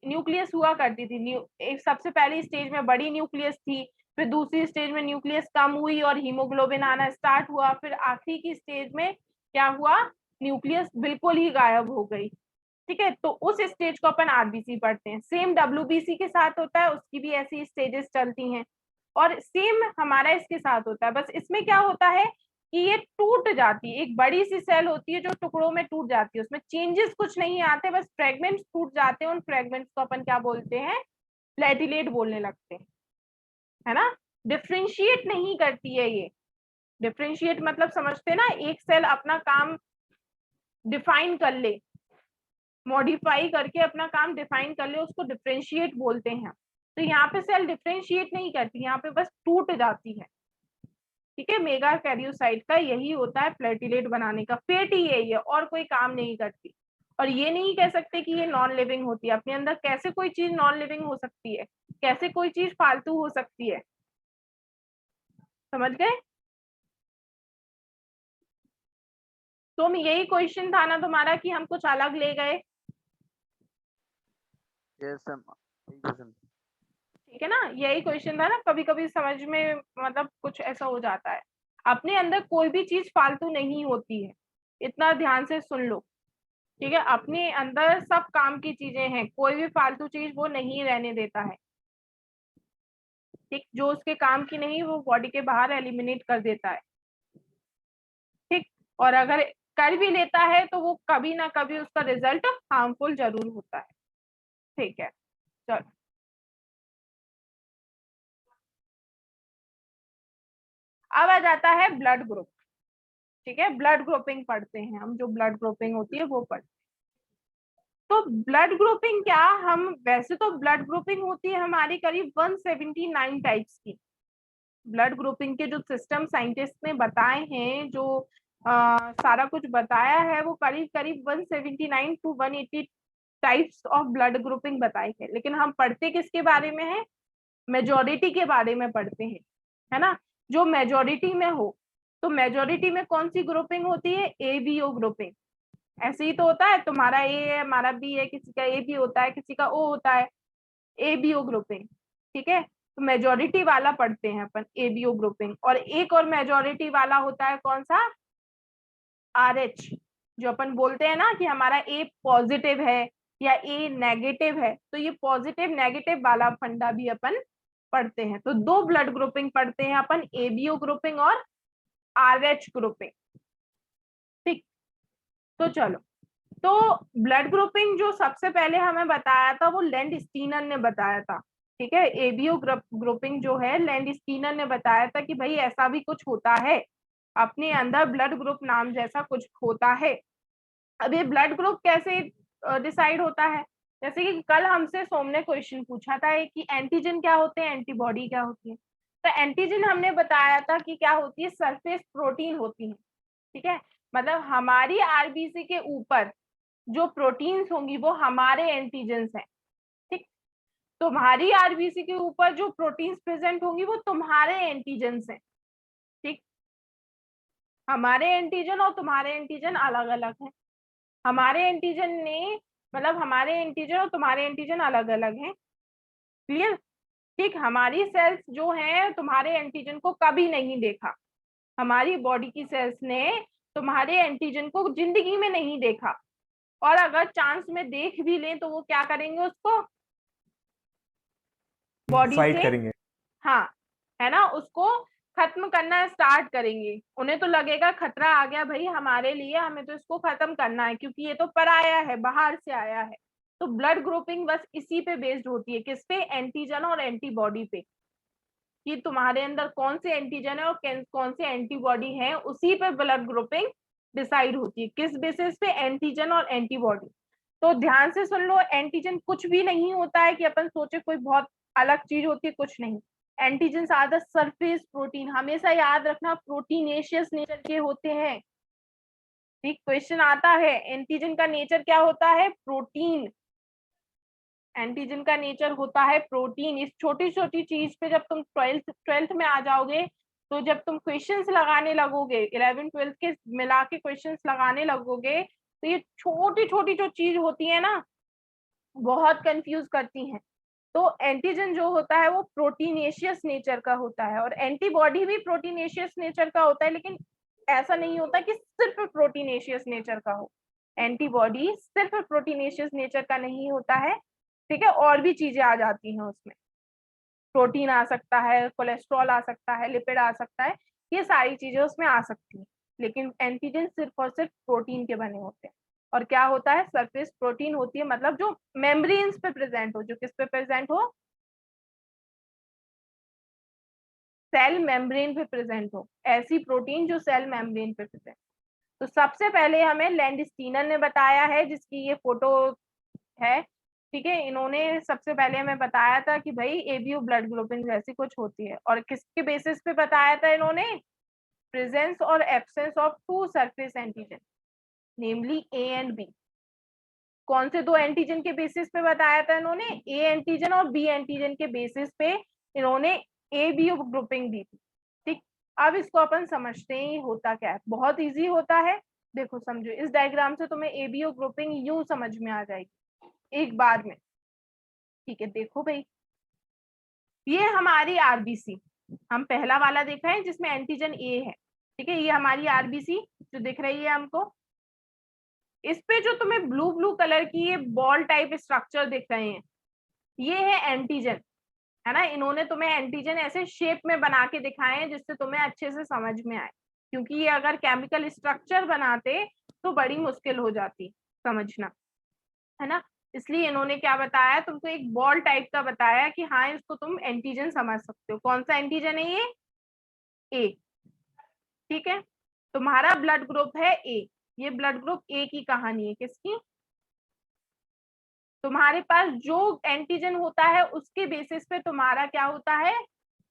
न्यूक्लियस हुआ करती थी, एक सबसे पहली स्टेज में बड़ी न्यूक्लियस थी, फिर दूसरी स्टेज में न्यूक्लियस कम हुई और हीमोग्लोबिन आना स्टार्ट हुआ, फिर आखिरी की स्टेज में क्या हुआ, न्यूक्लियस बिल्कुल ही गायब हो गई, ठीक है। तो उस स्टेज को अपन आरबीसी पढ़ते हैं। सेम डब्ल्यूबीसी के साथ होता है, उसकी भी ऐसी स्टेजेस चलती हैं, और सेम हमारा इसके साथ होता है। बस इसमें क्या होता है कि ये टूट जाती है, एक बड़ी सी सेल होती है जो टुकड़ों में टूट जाती है, उसमें चेंजेस कुछ नहीं आते, बस फ्रेगमेंट्स टूट जाते हैं, उन फ्रेगमेंट्स को अपन क्या बोलते हैं, प्लेटिलेट बोलने लगते हैं, है ना। डिफरेंशिएट नहीं करती है ये, डिफरेंशिएट मतलब समझते हैं ना, एक सेल अपना काम डिफाइन कर ले, मॉडिफाई करके अपना काम डिफाइन कर ले, उसको डिफरेंशिएट बोलते हैं। तो यहाँ पे सेल डिफरेंशिएट नहीं करती, यहाँ पे बस टूट जाती है, ठीक है। मेगा कैरियोसाइट का यही होता है प्लेटिलेट बनाने का, फेट ही है ये, और कोई काम नहीं करती। और ये नहीं कह सकते कि ये नॉन लिविंग होती है, अपने अंदर कैसे कोई चीज नॉन लिविंग हो सकती है, कैसे कोई चीज फालतू हो सकती है, समझ गए। तो यही क्वेश्चन था ना तुम्हारा कि हम कुछ अलग ले गए, ठीक है ना, यही क्वेश्चन था ना। कभी कभी समझ में मतलब कुछ ऐसा हो जाता है, अपने अंदर कोई भी चीज फालतू नहीं होती है, इतना ध्यान से सुन लो, ठीक है। अपने अंदर सब काम की चीजें हैं, कोई भी फालतू चीज वो नहीं रहने देता है, ठीक। जो उसके काम की नहीं वो बॉडी के बाहर एलिमिनेट कर देता है, ठीक। और अगर कर भी लेता है तो वो कभी ना कभी उसका रिजल्ट हार्मफुल जरूर होता है, ठीक है। चलो अब आ जाता है ब्लड ग्रुप, ठीक है। ब्लड ग्रुपिंग पढ़ते हैं हम, जो ब्लड ग्रुपिंग होती है वो पढ़ते हैं। तो ब्लड ग्रुपिंग क्या, हम वैसे तो ब्लड ग्रुपिंग होती है हमारी करीब 179 टाइप्स की। ब्लड ग्रुपिंग के जो सिस्टम साइंटिस्ट ने बताए हैं, जो सारा कुछ बताया है, वो करीब करीब 179 to 180 types of blood grouping बताई है। लेकिन हम पढ़ते किसके बारे में है, मेजोरिटी के बारे में पढ़ते हैं, है ना। जो मेजोरिटी में हो, तो मेजोरिटी में कौन सी ग्रुपिंग होती है, एबीओ ग्रुपिंग। ऐसे ही तो होता है, तुम्हारा ए है, हमारा बी है, किसी का ए बी होता है, किसी का ओ होता है, एबीओ ग्रुपिंग, ठीक है। तो मेजोरिटी वाला पढ़ते हैं अपन एबीओ ग्रुपिंग। और एक और मेजोरिटी वाला होता है कौन सा, आरएच, जो अपन बोलते हैं ना कि हमारा ए पॉजिटिव है या ए नेगेटिव है, तो ये पॉजिटिव नेगेटिव वाला फंडा भी अपन पढ़ते हैं। तो दो ब्लड ग्रुपिंग पढ़ते हैं अपन, एबीओ ग्रुपिंग और आरएच ग्रुपिंग। ठीक, तो चलो, तो ब्लड ग्रुपिंग जो सबसे पहले हमें बताया था वो लैंडस्टीनर ने बताया था। ठीक है, एबीओ ग्रुपिंग जो है लैंडस्टीनर ने बताया था कि भाई ऐसा भी कुछ होता है, अपने अंदर ब्लड ग्रुप नाम जैसा कुछ होता है। अब ये ब्लड ग्रुप कैसे डिसाइड होता है, जैसे कि कल हमसे सोम ने क्वेश्चन पूछा था कि एंटीजन क्या होते हैं, एंटीबॉडी क्या होती है। तो एंटीजन हमने बताया था कि क्या होती है, सरफेस प्रोटीन होती है। ठीक है, मतलब हमारी आरबीसी के ऊपर जो प्रोटीन्स होंगी वो हमारे एंटीजन्स हैं। ठीक, तुम्हारी आरबीसी के ऊपर जो प्रोटीन्स प्रेजेंट होंगी वो तुम्हारे एंटीजन्स हैं। ठीक, हमारे एंटीजन और तुम्हारे एंटीजन अलग अलग हैं। हमारे एंटीजन ने मतलब हमारे एंटीजन और तुम्हारे एंटीजन अलग अलग हैं। क्लियर? ठीक, हमारी सेल्स जो हैं तुम्हारे एंटीजन को कभी नहीं देखा, हमारी बॉडी की सेल्स ने तुम्हारे एंटीजन को जिंदगी में नहीं देखा, और अगर चांस में देख भी लें तो वो क्या करेंगे, उसको बॉडी फाइट से, करेंगे। हाँ है ना, उसको खत्म करना स्टार्ट करेंगे। उन्हें तो लगेगा खतरा आ गया भाई हमारे लिए, हमें तो इसको खत्म करना है क्योंकि ये तो पराया है, बाहर से आया है। तो ब्लड ग्रुपिंग बस इसी पे बेस्ड होती है, किस पे, एंटीजन और एंटीबॉडी पे, कि तुम्हारे अंदर कौन से एंटीजन है और कौन से एंटीबॉडी है, उसी पे ब्लड ग्रुपिंग डिसाइड होती है। किस बेसिस पे, एंटीजन और एंटीबॉडी। तो ध्यान से सुन लो, एंटीजन कुछ भी नहीं होता है कि अपन सोचे कोई बहुत अलग चीज होती है, कुछ नहीं। Antigen are the surface protein, हमेशा याद रखना प्रोटीनेशियस नेचर के होते हैं। ठीक, क्वेश्चन आता है एंटीजन का नेचर क्या होता है, प्रोटीन। एंटीजन का नेचर होता है प्रोटीन। इस छोटी छोटी चीज पे जब तुम ट्वेल्थ में आ जाओगे, तो जब तुम क्वेश्चंस लगाने लगोगे, 11 12 के मिला के क्वेश्चंस लगाने लगोगे, तो ये छोटी छोटी जो चीज होती है ना, बहुत कंफ्यूज करती हैं। तो एंटीजन जो होता है वो प्रोटीनेशियस नेचर का होता है, और एंटीबॉडी भी प्रोटीनेशियस नेचर का होता है, लेकिन ऐसा नहीं होता कि सिर्फ प्रोटीनेशियस नेचर का हो। एंटीबॉडी सिर्फ प्रोटीनेशियस नेचर का नहीं होता है। ठीक है, और भी चीजें आ जाती हैं उसमें, प्रोटीन आ सकता है, कोलेस्ट्रॉल आ सकता है, लिपिड आ सकता है, ये सारी चीजें उसमें आ सकती हैं। लेकिन एंटीजन सिर्फ और सिर्फ प्रोटीन के बने होते हैं। और क्या होता है, सरफेस प्रोटीन होती है, मतलब जो मेम्ब्रेन्स पे प्रेजेंट हो, जो किस पे प्रेजेंट हो, सेल मेम्ब्रेन पे प्रेजेंट हो, ऐसी प्रोटीन जो सेल मेम्ब्रेन पे प्रेजेंट। तो सबसे पहले हमें लैंडस्टीनर ने बताया है, जिसकी ये फोटो है। ठीक है, इन्होंने सबसे पहले हमें बताया था कि भाई एबीओ ब्लड ग्रुपिंग जैसी कुछ होती है, और किसके बेसिस पे बताया था इन्होंने, प्रेजेंस और absence of two surface antigen, namely A and B. कौन से दो एंटीजन के बेसिस पे बताया था इन्होंने, ए एंटीजन और बी एंटीजन के बेसिस पे इन्होंने एबीओ ग्रुपिंग दी थी। ठीक, अब इसको अपन समझते हैं होता क्या है, बहुत इजी होता है। देखो समझो, इस डायग्राम से तुम्हें एबीओ ग्रुपिंग यूं समझ में आ जाएगी एक बार में। ठीक है, देखो भाई, ये हमारी आरबीसी, हम पहला वाला देखा है जिसमें एंटीजन ए है। ठीक है, ये हमारी आरबीसी जो दिख रही है हमको, इस पे जो तुम्हें ब्लू ब्लू कलर की ये बॉल टाइप स्ट्रक्चर दिख रहे हैं, ये है एंटीजन, है ना। इन्होंने तुम्हें एंटीजन ऐसे शेप में बना के दिखाए हैं जिससे तुम्हें अच्छे से समझ में आए, क्योंकि ये अगर केमिकल स्ट्रक्चर बनाते तो बड़ी मुश्किल हो जाती समझना, है ना। इसलिए इन्होंने क्या बताया, तुमको एक बॉल टाइप का बताया कि हाँ इसको तुम एंटीजन समझ सकते हो। कौन सा एंटीजन है ये, ए। ठीक है, तुम्हारा ब्लड ग्रुप है ए, ये ब्लड ग्रुप ए की कहानी है, किसकी, तुम्हारे पास जो एंटीजन होता है उसके बेसिस पे तुम्हारा क्या होता है,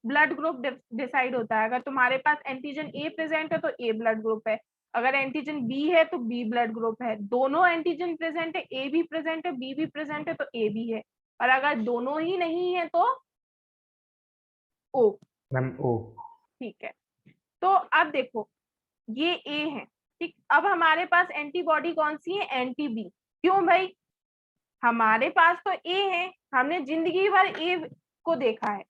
ब्लड ग्रुप डिसाइड होता है। अगर तुम्हारे पास एंटीजन ए प्रेजेंट है तो ए ब्लड ग्रुप है, अगर एंटीजन बी है तो बी ब्लड ग्रुप है, दोनों एंटीजन प्रेजेंट है, ए भी प्रेजेंट है बी भी प्रेजेंट है तो ए भी है, और अगर दोनों ही नहीं है तो ओ। मैम ओ। ठीक है, तो अब देखो ये ए है। ठीक, अब हमारे पास एंटीबॉडी कौन सी है, एंटी बी। क्यों भाई, हमारे पास तो ए है, हमने जिंदगी भर ए को देखा है।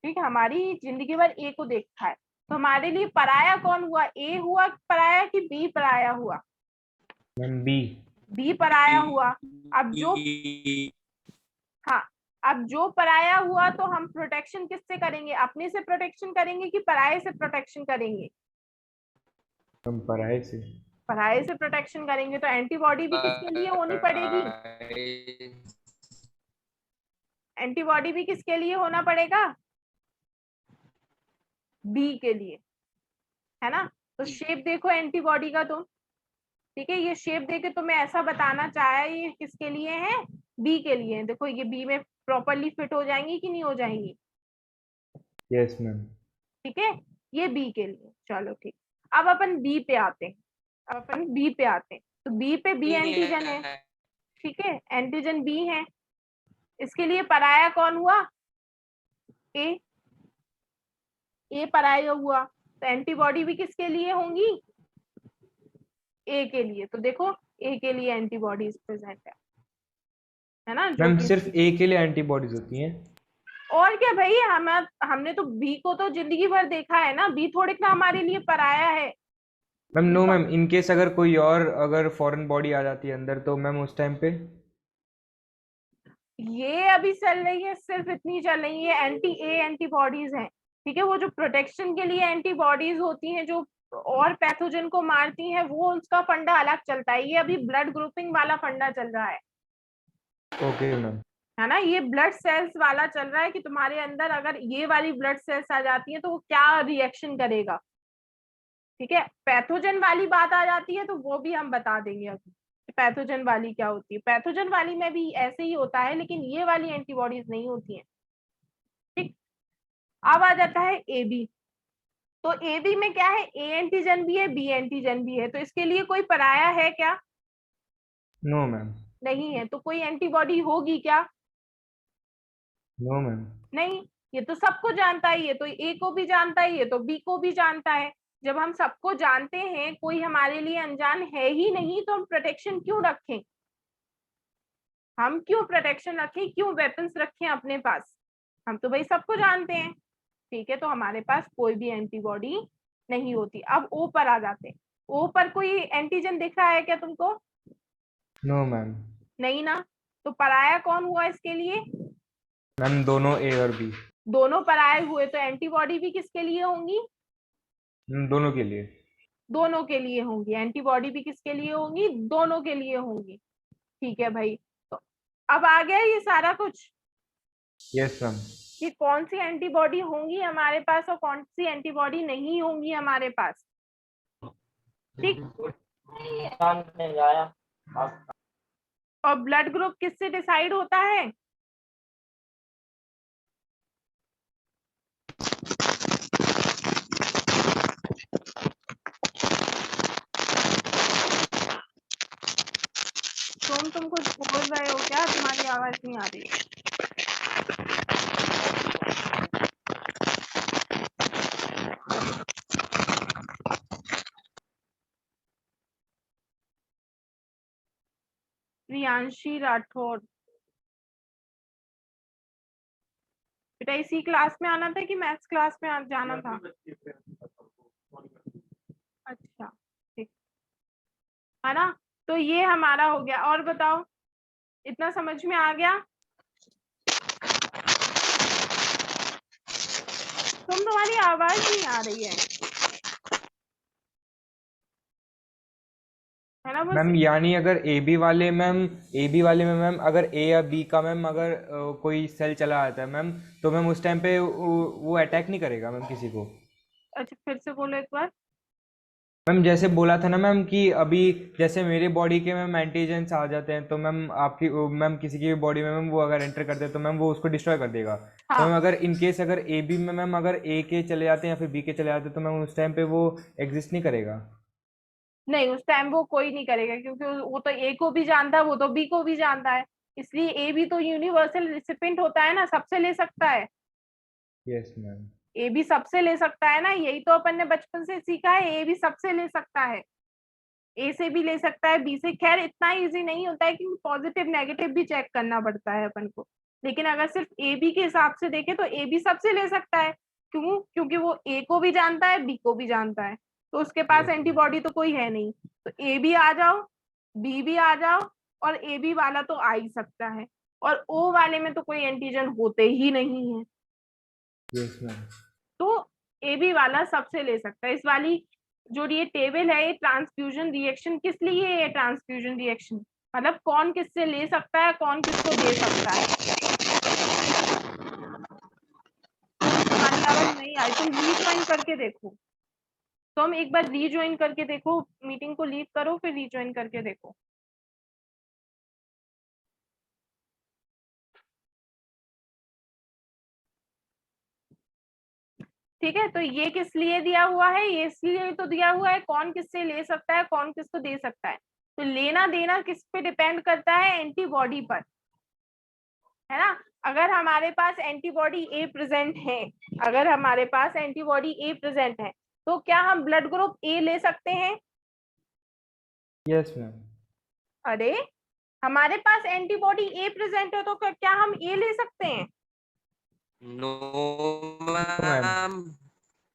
ठीक, हमारी जिंदगी भर ए को देखा है, तो हमारे लिए पराया कौन हुआ, ए हुआ पराया कि बी पराया हुआ, मैम बी। बी पराया हुआ। अब जो हाँ, अब जो पराया हुआ तो हम प्रोटेक्शन किससे करेंगे? अपने से प्रोटेक्शन करेंगे कि पराये से प्रोटेक्शन करेंगे? मैम पराये से। पराये से प्रोटेक्शन करेंगे तो एंटीबॉडी भी किसके लिए होनी पड़ेगी? एंटीबॉडी भी किसके लिए होना पड़ेगा? बी के लिए, है ना? तो शेप देखो एंटीबॉडी का तुम, ठीक है, ये शेप देके तुम्हें ऐसा बताना चाहा ये किसके लिए है? बी के लिए। देखो ये बी में प्रॉपरली फिट हो जाएंगी कि नहीं हो जाएंगी? Yes ma'am. ठीक है, ये बी के लिए। चलो ठीक, अब अपन बी पे आते हैं। तो बी पे बी एंटीजन है, ठीक है, एंटीजन बी है। इसके लिए पराया कौन हुआ? ए पराया हुआ, तो एंटीबॉडी भी किसके लिए होंगी? ए के लिए। तो देखो ए के लिए एंटीबॉडीज प्रेजेंट है ना? जो मैम कि सिर्फ ए के लिए एंटीबॉडीज होती हैं? और क्या भाई, हमने तो बी को तो जिंदगी भर देखा है ना, बी थोड़ी ना हमारे लिए पराया है। Ma'am no ma'am, in case अगर कोई और अगर फॉरेन बॉडी आ जाती है अंदर तो मैम उस टाइम पे? ये अभी चल रही है, सिर्फ इतनी चल रही है, एंटी ए एंटीबॉडीज हैं, ठीक है। वो जो प्रोटेक्शन के लिए एंटीबॉडीज होती हैं जो और पैथोजन को मारती हैं, वो उसका फंडा अलग चलता है। ये अभी ब्लड ग्रुपिंग वाला फंडा चल रहा है, ओके मैम। है ना? ये ब्लड सेल्स वाला चल रहा है कि तुम्हारे अंदर अगर ये वाली ब्लड सेल्स आ जाती है तो वो क्या रिएक्शन करेगा, ठीक है। पैथोजन वाली बात आ जाती है तो वो भी हम बता देंगे अभी, पैथोजन वाली क्या होती है। पैथोजन वाली में भी ऐसे ही होता है, लेकिन ये वाली एंटीबॉडीज नहीं होती हैं, ठीक। अब आ जाता है ए बी। तो ए बी में क्या है? ए एंटीजन भी है, बी एंटीजन भी है। तो इसके लिए कोई पराया है क्या? No ma'am. नहीं है। तो कोई एंटीबॉडी होगी क्या? No ma'am. नहीं। ये तो सबको जानता है, ये तो ए को भी जानता है, ये तो बी को भी जानता है। जब हम सबको जानते हैं, कोई हमारे लिए अनजान है ही नहीं, तो हम प्रोटेक्शन क्यों रखें? हम क्यों प्रोटेक्शन रखें, क्यों वेपन्स रखें अपने पास? हम तो भाई सबको जानते हैं, ठीक है। तो हमारे पास कोई भी एंटीबॉडी नहीं होती। अब ओ पर आ जाते हैं। ओ पर कोई एंटीजन दिख रहा है क्या तुमको? No ma'am. नहीं ना। तो पराया कौन हुआ इसके लिए? मैम दोनों ए और बी। दोनों पराये हुए, तो एंटीबॉडी भी किसके लिए होंगी? दोनों के लिए। दोनों के लिए होंगी। एंटीबॉडी भी किसके लिए होंगी? दोनों के लिए होंगी, ठीक है भाई। तो अब आ गया ये सारा कुछ यस मैम। कि कौन सी एंटीबॉडी होंगी हमारे पास और कौन सी एंटीबॉडी नहीं होंगी हमारे पास, ठीक। और ब्लड ग्रुप किससे डिसाइड होता है? तुम कुछ बोल रहे हो क्या? तुम्हारी आवाज नहीं आ रही है। प्रियांशी राठौर, बेटा इसी क्लास में आना था कि मैथ्स क्लास में जाना था? अच्छा ठीक है ना। तो ये हमारा हो गया। और बताओ, इतना समझ में आ गया? तुम्हारी आवाज नहीं आ रही है ना? मैम यानी अगर ए बी वाले में मैम अगर ए या बी का मैम अगर कोई सेल चला आता है मैम, तो मैम उस टाइम पे वो अटैक नहीं करेगा मैम किसी को? अच्छा फिर से बोलो एक बार। मैम जैसे बोला था ना मैम कि अभी जैसे मेरे बॉडी के मैम एंटीजेंस आ जाते हैं, तो मैम आपकी मैम किसी की बॉडी में मैम वो अगर एंटर करते हैं तो मैम वो उसको डिस्ट्रॉय कर देगा। हाँ। तो मैम अगर इन केस अगर ए बी में मैम अगर ए के चले जाते हैं या फिर बी के चले जाते हैं तो मैम उस टाइम पे वो एग्जिस्ट नहीं करेगा? नहीं, उस टाइम वो कोई नहीं करेगा, क्योंकि वो तो ए को भी जानता है, वो तो बी को भी जानता है। इसलिए ए भी तो यूनिवर्सल रिसिपेंट होता है ना, सबसे ले सकता है। Yes ma'am. ए भी सबसे ले सकता है ना, यही तो अपन ने बचपन से सीखा है, ए भी सबसे ले सकता है। ए से भी ले सकता है, बी से। खैर इतना इजी नहीं होता है कि पॉजिटिव नेगेटिव भी चेक करना पड़ता है अपन को, लेकिन अगर सिर्फ ए बी के हिसाब से देखें तो ए भी सबसे ले सकता है। क्यों? क्योंकि वो ए को भी जानता है, बी को भी जानता है, तो उसके पास एंटीबॉडी तो कोई है नहीं। तो ए भी आ जाओ, बी भी आ जाओ और ए बी वाला तो आ ही सकता है, और ओ वाले में तो कोई एंटीजन होते ही नहीं है, यस मैम। तो ए बी वाला सबसे ले सकता है। इस वाली जो ये टेबल है, ये ट्रांसफ्यूजन रिएक्शन किस लिए है, ये ट्रांसफ्यूजन रिएक्शन मतलब कौन किससे ले सकता है, कौन किसको दे सकता है। तुम्हारी आवाज नहीं आई, तुम रीज्वाइन करके देखो, तुम एक बार रीज्वाइन करके देखो, मीटिंग को लीव करो फिर रीज्वाइन करके देखो। ठीक है, तो ये किस लिए दिया हुआ है, ये इसलिए तो दिया हुआ है कौन किससे ले सकता है, कौन किसको दे सकता है। तो लेना देना किस पे डिपेंड करता है, एंटीबॉडी पर, है ना। अगर हमारे पास एंटीबॉडी ए प्रेजेंट है, अगर हमारे पास एंटीबॉडी ए प्रेजेंट है, तो क्या हम ब्लड ग्रुप ए ले सकते हैं? Yes ma'am. अरे हमारे पास एंटीबॉडी ए प्रेजेंट है तो क्या हम ए ले सकते हैं? No ma'am. मैम।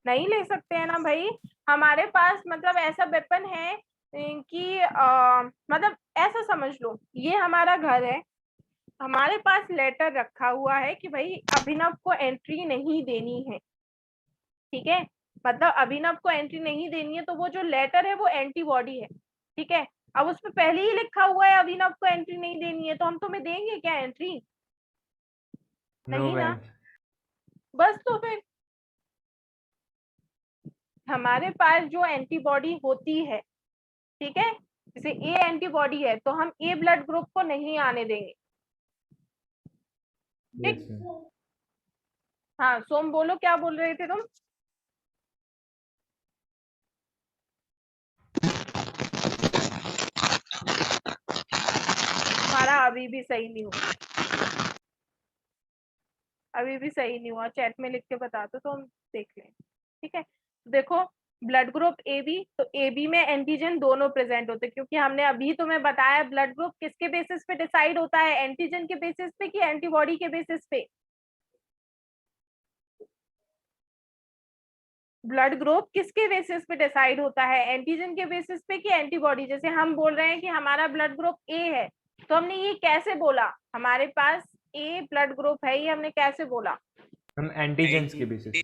नहीं ले सकते हैं ना भाई। हमारे पास मतलब ऐसा वेपन है कि मतलब ऐसा समझ लो, ये हमारा घर है, हमारे पास लेटर रखा हुआ है कि भाई अभिनव को एंट्री नहीं देनी है, ठीक है, मतलब अभिनव को एंट्री नहीं देनी है, तो वो जो लेटर है वो एंटीबॉडी है, ठीक है। अब उसमें पहले ही लिखा हुआ है अभिनव को एंट्री नहीं देनी है, तो हम तुम्हें देंगे क्या एंट्री? नो नहीं ना, मैम। बस तो फिर हमारे पास जो एंटीबॉडी होती है, ठीक है, जैसे ए एंटीबॉडी है तो हम ए ब्लड ग्रुप को नहीं आने देंगे। Yes ma'am. हाँ सोम बोलो, क्या बोल रहे थे तुम? हमारा अभी भी सही नहीं हुआ, अभी भी सही नहीं हुआ, चैट में लिख के बता दो तो हम देख लें, ठीक है। देखो ब्लड ग्रुप ए बी, तो ए बी में एंटीजन दोनों प्रेजेंट होते हैं, क्योंकि हमने अभी तुम्हें बताया ब्लड ग्रुप किसके बेसिस पे डिसाइड होता है, एंटीजन के बेसिस पे कि एंटीबॉडी के बेसिस पे? ब्लड ग्रुप किसके बेसिस पे डिसाइड होता है, एंटीजन के बेसिस पे कि एंटीबॉडी? जैसे हम बोल रहे हैं कि हमारा ब्लड ग्रुप ए है, तो हमने ये कैसे बोला, हमारे पास ए ब्लड ग्रुप है, ये हमने कैसे बोला? हम एंटीजेंस के बेसिस।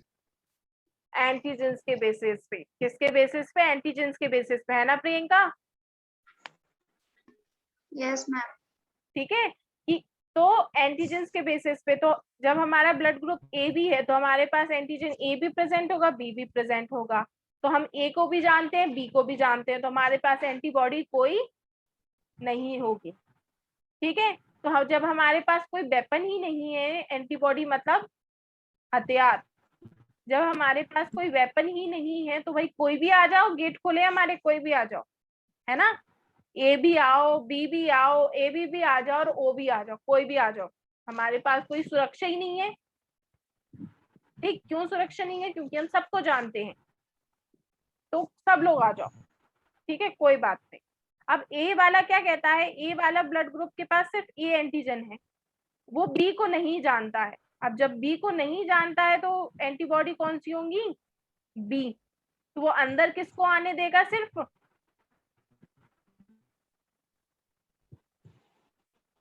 एंटीजेंस के बेसिस पे। किसके बेसिस पे? एंटीजेंस के बेसिस पे, है ना प्रियंका? Yes ma'am. ठीक है कि तो एंटीजेंस के बेसिस पे, तो जब हमारा ब्लड ग्रुप ए बी है तो हमारे पास एंटीजन ए भी प्रेजेंट होगा, बी भी प्रेजेंट होगा, तो हम ए को भी जानते हैं, बी को भी जानते हैं, तो हमारे पास एंटीबॉडी कोई नहीं होगी, ठीक है। तो हम जब हमारे पास कोई वेपन ही नहीं है, एंटीबॉडी मतलब हथियार, जब हमारे पास कोई वेपन ही नहीं है तो भाई कोई भी आ जाओ, गेट खोले हमारे, कोई भी आ जाओ, है ना, ए भी आओ, बी भी आओ, ए भी आ जाओ और ओ भी आ जाओ, कोई भी आ जाओ, हमारे पास कोई सुरक्षा ही नहीं है। ठीक, क्यों सुरक्षा नहीं है? क्योंकि हम सबको जानते हैं, तो सब लोग आ जाओ, ठीक है, कोई बात नहीं। अब ए वाला क्या कहता है, ए वाला ब्लड ग्रुप के पास सिर्फ ए एंटीजन है, वो बी को नहीं जानता है। अब जब बी को नहीं जानता है तो एंटीबॉडी कौन सी होंगी? बी। तो वो अंदर किसको आने देगा? सिर्फ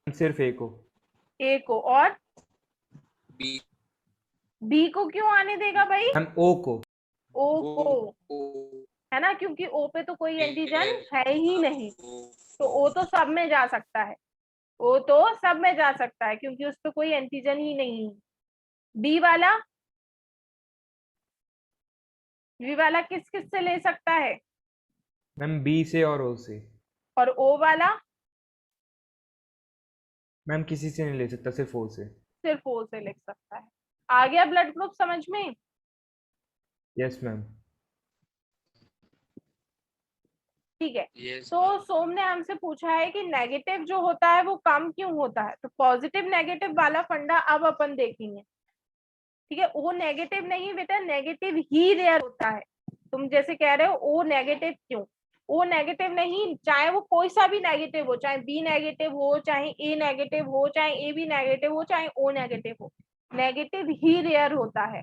सिर्फ ए को। ए को। और बी बी को क्यों आने देगा भाई? हम ओ को। ओ को, है ना, क्योंकि ओ पे तो कोई एंटीजन है ही नहीं, तो ओ तो सब में जा सकता है, ओ तो सब में जा सकता है क्योंकि उस पे कोई एंटीजन ही नहीं है। बी वाला, बी वाला किस किस से ले सकता है? मैम बी से और ओ से। और ओ वाला मैम किसी से नहीं ले सकता, सिर्फ ओ से। सिर्फ ओ से ले सकता है। आ गया ब्लड ग्रुप समझ में? Yes ma'am. ठीक है। yes, तो सोम ने हमसे पूछा है कि नेगेटिव जो होता है वो कम क्यों होता है, तो पॉजिटिव नेगेटिव वाला फंडा अब अपन देखेंगे, ठीक है। ओ नेगेटिव नहीं बेटा, नेगेटिव ही रेयर होता है। तुम जैसे कह रहे हो ओ नेगेटिव क्यों, ओ नेगेटिव नहीं, चाहे वो कोई सा भी नेगेटिव हो, चाहे बी नेगेटिव हो, चाहे ए नेगेटिव हो, चाहे ए बी नेगेटिव हो, चाहे ओ नेगेटिव हो, नेगेटिव ही रेयर होता है,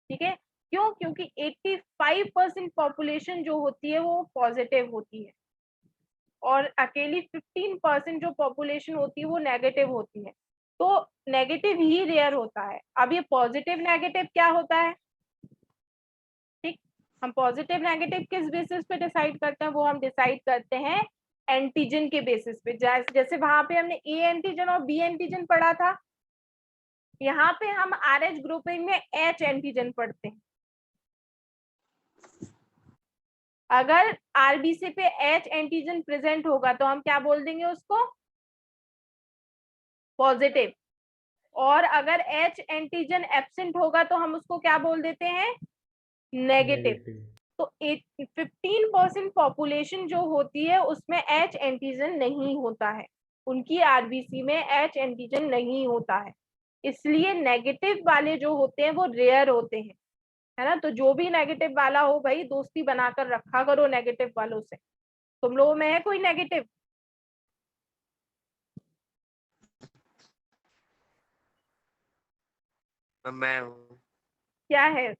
ठीक है। क्यों? क्योंकि 85% पॉपुलेशन जो होती है वो पॉजिटिव होती है, और अकेली 15% जो पॉपुलेशन होती है वो नेगेटिव होती है, तो नेगेटिव ही रेयर होता है। अब ये पॉजिटिव नेगेटिव क्या होता है, ठीक, हम पॉजिटिव नेगेटिव किस बेसिस पे डिसाइड करते हैं, वो हम डिसाइड करते हैं एंटीजन के बेसिस पे। जैसे वहां पे हमने ए एंटीजन और बी एंटीजन पढ़ा था, यहाँ पे हम RH ग्रुपिंग में H एंटीजन पढ़ते हैं। अगर RBC पे H एंटीजन प्रेजेंट होगा तो हम क्या बोल देंगे उसको, पॉजिटिव, और अगर H एंटीजन एब्सेंट होगा तो हम उसको क्या बोल देते हैं, नेगेटिव। तो 15% पॉपुलेशन जो होती है उसमें H एंटीजन नहीं होता है, उनकी RBC में H एंटीजन नहीं होता है, इसलिए नेगेटिव वाले जो होते हैं वो रेयर होते हैं, है ना। तो जो भी नेगेटिव वाला हो भाई, दोस्ती बनाकर रखा करो नेगेटिव वालों से। तुम लोगों में है कोई नेगेटिव? मैं हूँ क्या है?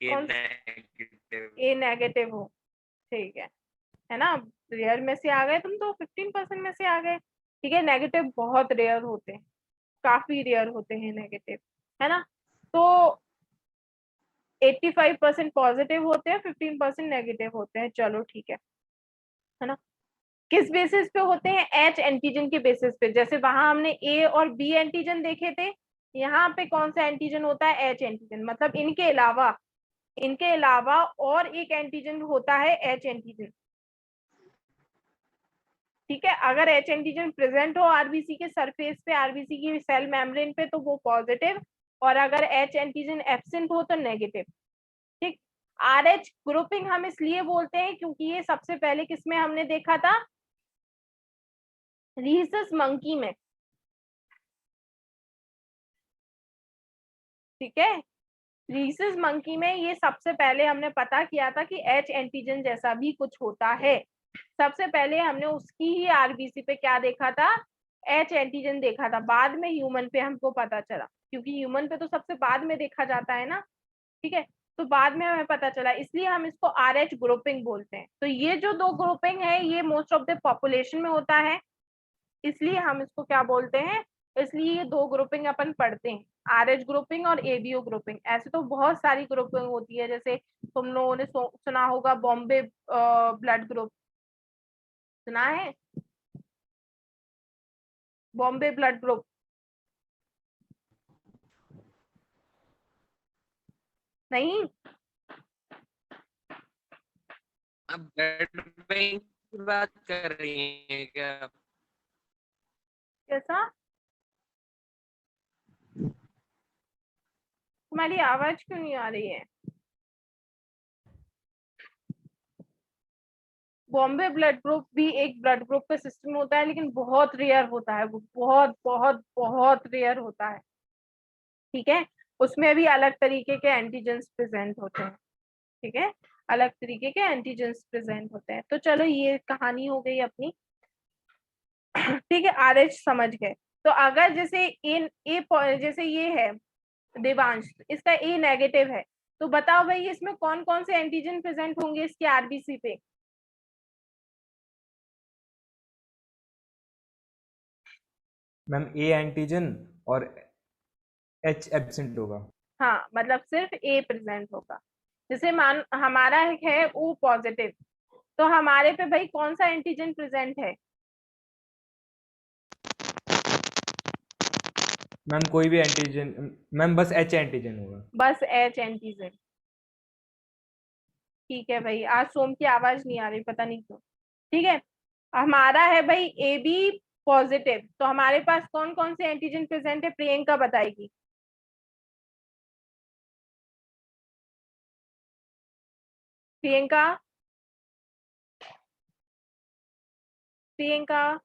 ये कौन? नेगेटिव। ए नेगेटिव हो, ठीक है ना। रेयर में से आ गए तुम तो, 15% में से आ गए, ठीक है। नेगेटिव बहुत रेयर होते हैं, काफी रेयर होते हैं नेगेटिव, है ना। तो 85% पॉजिटिव होते हैं, 15% नेगेटिव होते हैं, चलो ठीक है ना। किस बेसिस पे होते हैं, H एंटीजन के बेसिस पे। जैसे वहां हमने A और B एंटीजन देखे थे, यहाँ पे कौन सा एंटीजन होता है, H एंटीजन। मतलब इनके अलावा और एक एंटीजन होता है H एंटीजन, ठीक है। अगर H एंटीजन प्रेजेंट हो RBC के सरफेस पे, RBC की सेल मेम्ब्रेन पे, तो वो पॉजिटिव, और अगर H एंटीजन एब्सेंट हो तो नेगेटिव, ठीक। RH ग्रुपिंग हम इसलिए बोलते हैं क्योंकि ये सबसे पहले किसमें हमने देखा था, रीसस मंकी में, ठीक है। रीसस मंकी में ये सबसे पहले हमने पता किया था कि H एंटीजन जैसा भी कुछ होता है। सबसे पहले हमने उसकी ही RBC पे क्या देखा था, H एंटीजन देखा था। बाद में ह्यूमन पे हमको पता चला, क्योंकि ह्यूमन पे तो सबसे बाद में देखा जाता है ना, ठीक है। तो बाद में हमें पता चला, इसलिए हम इसको RH ग्रुपिंग बोलते हैं। तो ये जो दो ग्रुपिंग है ये मोस्ट ऑफ द पॉपुलेशन में होता है, इसलिए हम इसको क्या बोलते हैं, इसलिए ये दो ग्रुपिंग अपन पढ़ते हैं, RH ग्रुपिंग और ABO ग्रुपिंग। ऐसे तो बहुत सारी ग्रुपिंग होती है, जैसे तुम लोगों ने सुना होगा बॉम्बे ब्लड ग्रुप, सुना है, बॉम्बे ब्लड ग्रुप, नहीं? अब ब्लड बैंक की बात कर रही हैं क्या? कैसा? तुम्हारी आवाज क्यों नहीं आ रही है? बॉम्बे ब्लड ग्रुप भी एक ब्लड ग्रुप का सिस्टम होता है, लेकिन बहुत रेयर होता है, वो बहुत बहुत बहुत रेयर होता है, ठीक है। उसमें भी अलग तरीके के एंटीजेंस प्रेजेंट होते हैं, ठीक है, अलग तरीके के एंटीजेंस प्रेजेंट होते हैं। तो चलो ये कहानी हो गई अपनी, ठीक है। RH समझ गए। तो अगर जैसे जैसे ये है देवांश, इसका A नेगेटिव है, तो बताओ भाई इसमें कौन कौन से एंटीजन प्रेजेंट होंगे इसके RBC पे? मैम A एंटीजन और H एब्सेंट होगा। हाँ, मतलब सिर्फ A प्रेजेंट होगा। जैसे मान हमारा है O पॉजिटिव, तो हमारे पे भाई कौन सा एंटीजन प्रेजेंट है? मैम कोई भी एंटीजन, मैम बस H एंटीजन होगा। बस H एंटीजन, ठीक है भाई। आज सोम की आवाज नहीं आ रही, पता नहीं क्यों, ठीक है। हमारा है भाई AB पॉजिटिव, तो हमारे पास कौन कौन से एंटीजन प्रेजेंट है, प्रियंका बताएगी। प्रियंका, प्रियंका,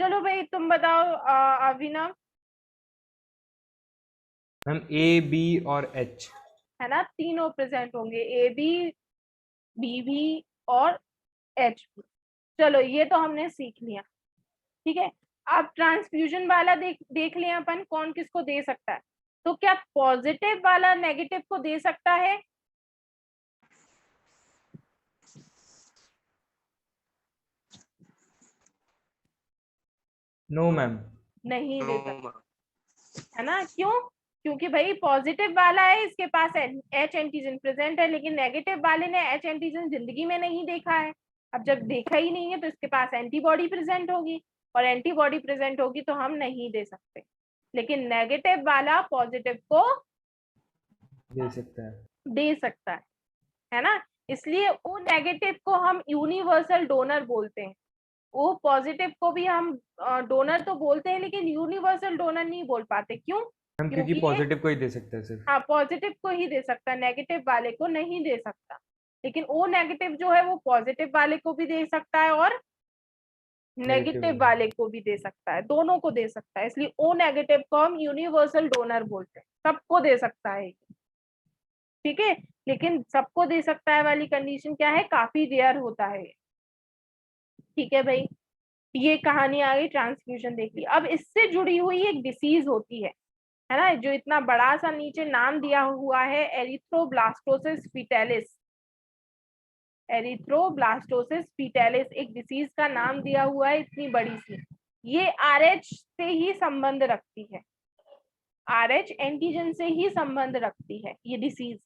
चलो भाई तुम बताओ अभिनव। मैम A B और H, है ना, तीनों प्रेजेंट होंगे, AB BB और H। चलो ये तो हमने सीख लिया, ठीक है। अब ट्रांसफ्यूजन वाला देख लें अपन कौन किसको दे सकता है। तो क्या पॉजिटिव वाला नेगेटिव को दे सकता है? No ma'am. नहीं दे नो सकता, मैम। है ना? क्यों? क्योंकि भाई पॉजिटिव वाला है, इसके पास एच एंटीजन प्रेजेंट है, लेकिन नेगेटिव वाले ने एच एंटीजन जिंदगी में नहीं देखा है। अब जब देखा ही नहीं है तो इसके पास एंटीबॉडी प्रेजेंट होगी, और एंटीबॉडी प्रेजेंट होगी तो हम नहीं दे सकते। लेकिन नेगेटिव वाला पॉजिटिव को दे सकता है। दे सकता है ना? इसलिए वो नेगेटिव को हम यूनिवर्सल डोनर बोलते हैं। वो पॉजिटिव को भी हम डोनर तो बोलते हैं, लेकिन यूनिवर्सल डोनर नहीं बोल पाते। क्यों? मैम क्योंकि क्योंकि पॉजिटिव को ही दे सकता है सिर्फ। हाँ, पॉजिटिव को ही दे सकता है, नेगेटिव वाले को नहीं दे सकता। लेकिन ओ नेगेटिव जो है वो पॉजिटिव वाले को भी दे सकता है और नेगेटिव वाले को भी दे सकता है, दोनों को दे सकता है। इसलिए ओ नेगेटिव को हम यूनिवर्सल डोनर बोलते हैं, सबको दे सकता है। ठीक है, लेकिन सबको दे सकता है वाली कंडीशन क्या है? काफी रेयर होता है। ठीक है भाई, ये कहानी आ गई, ट्रांसफ्यूजन देख ली। अब इससे जुड़ी हुई एक डिसीज होती है ना, जो इतना बड़ा सा नीचे नाम दिया हुआ है, एरिथ्रोब्लास्टोसिस फीटैलिस। एरिथ्रोब्लास्टोसिस फीटैलिस एक डिसीज का नाम दिया हुआ है, इतनी बड़ी सी। ये आरएच से ही संबंध रखती है, आरएच एंटीजन से ही संबंध रखती है ये डिसीज।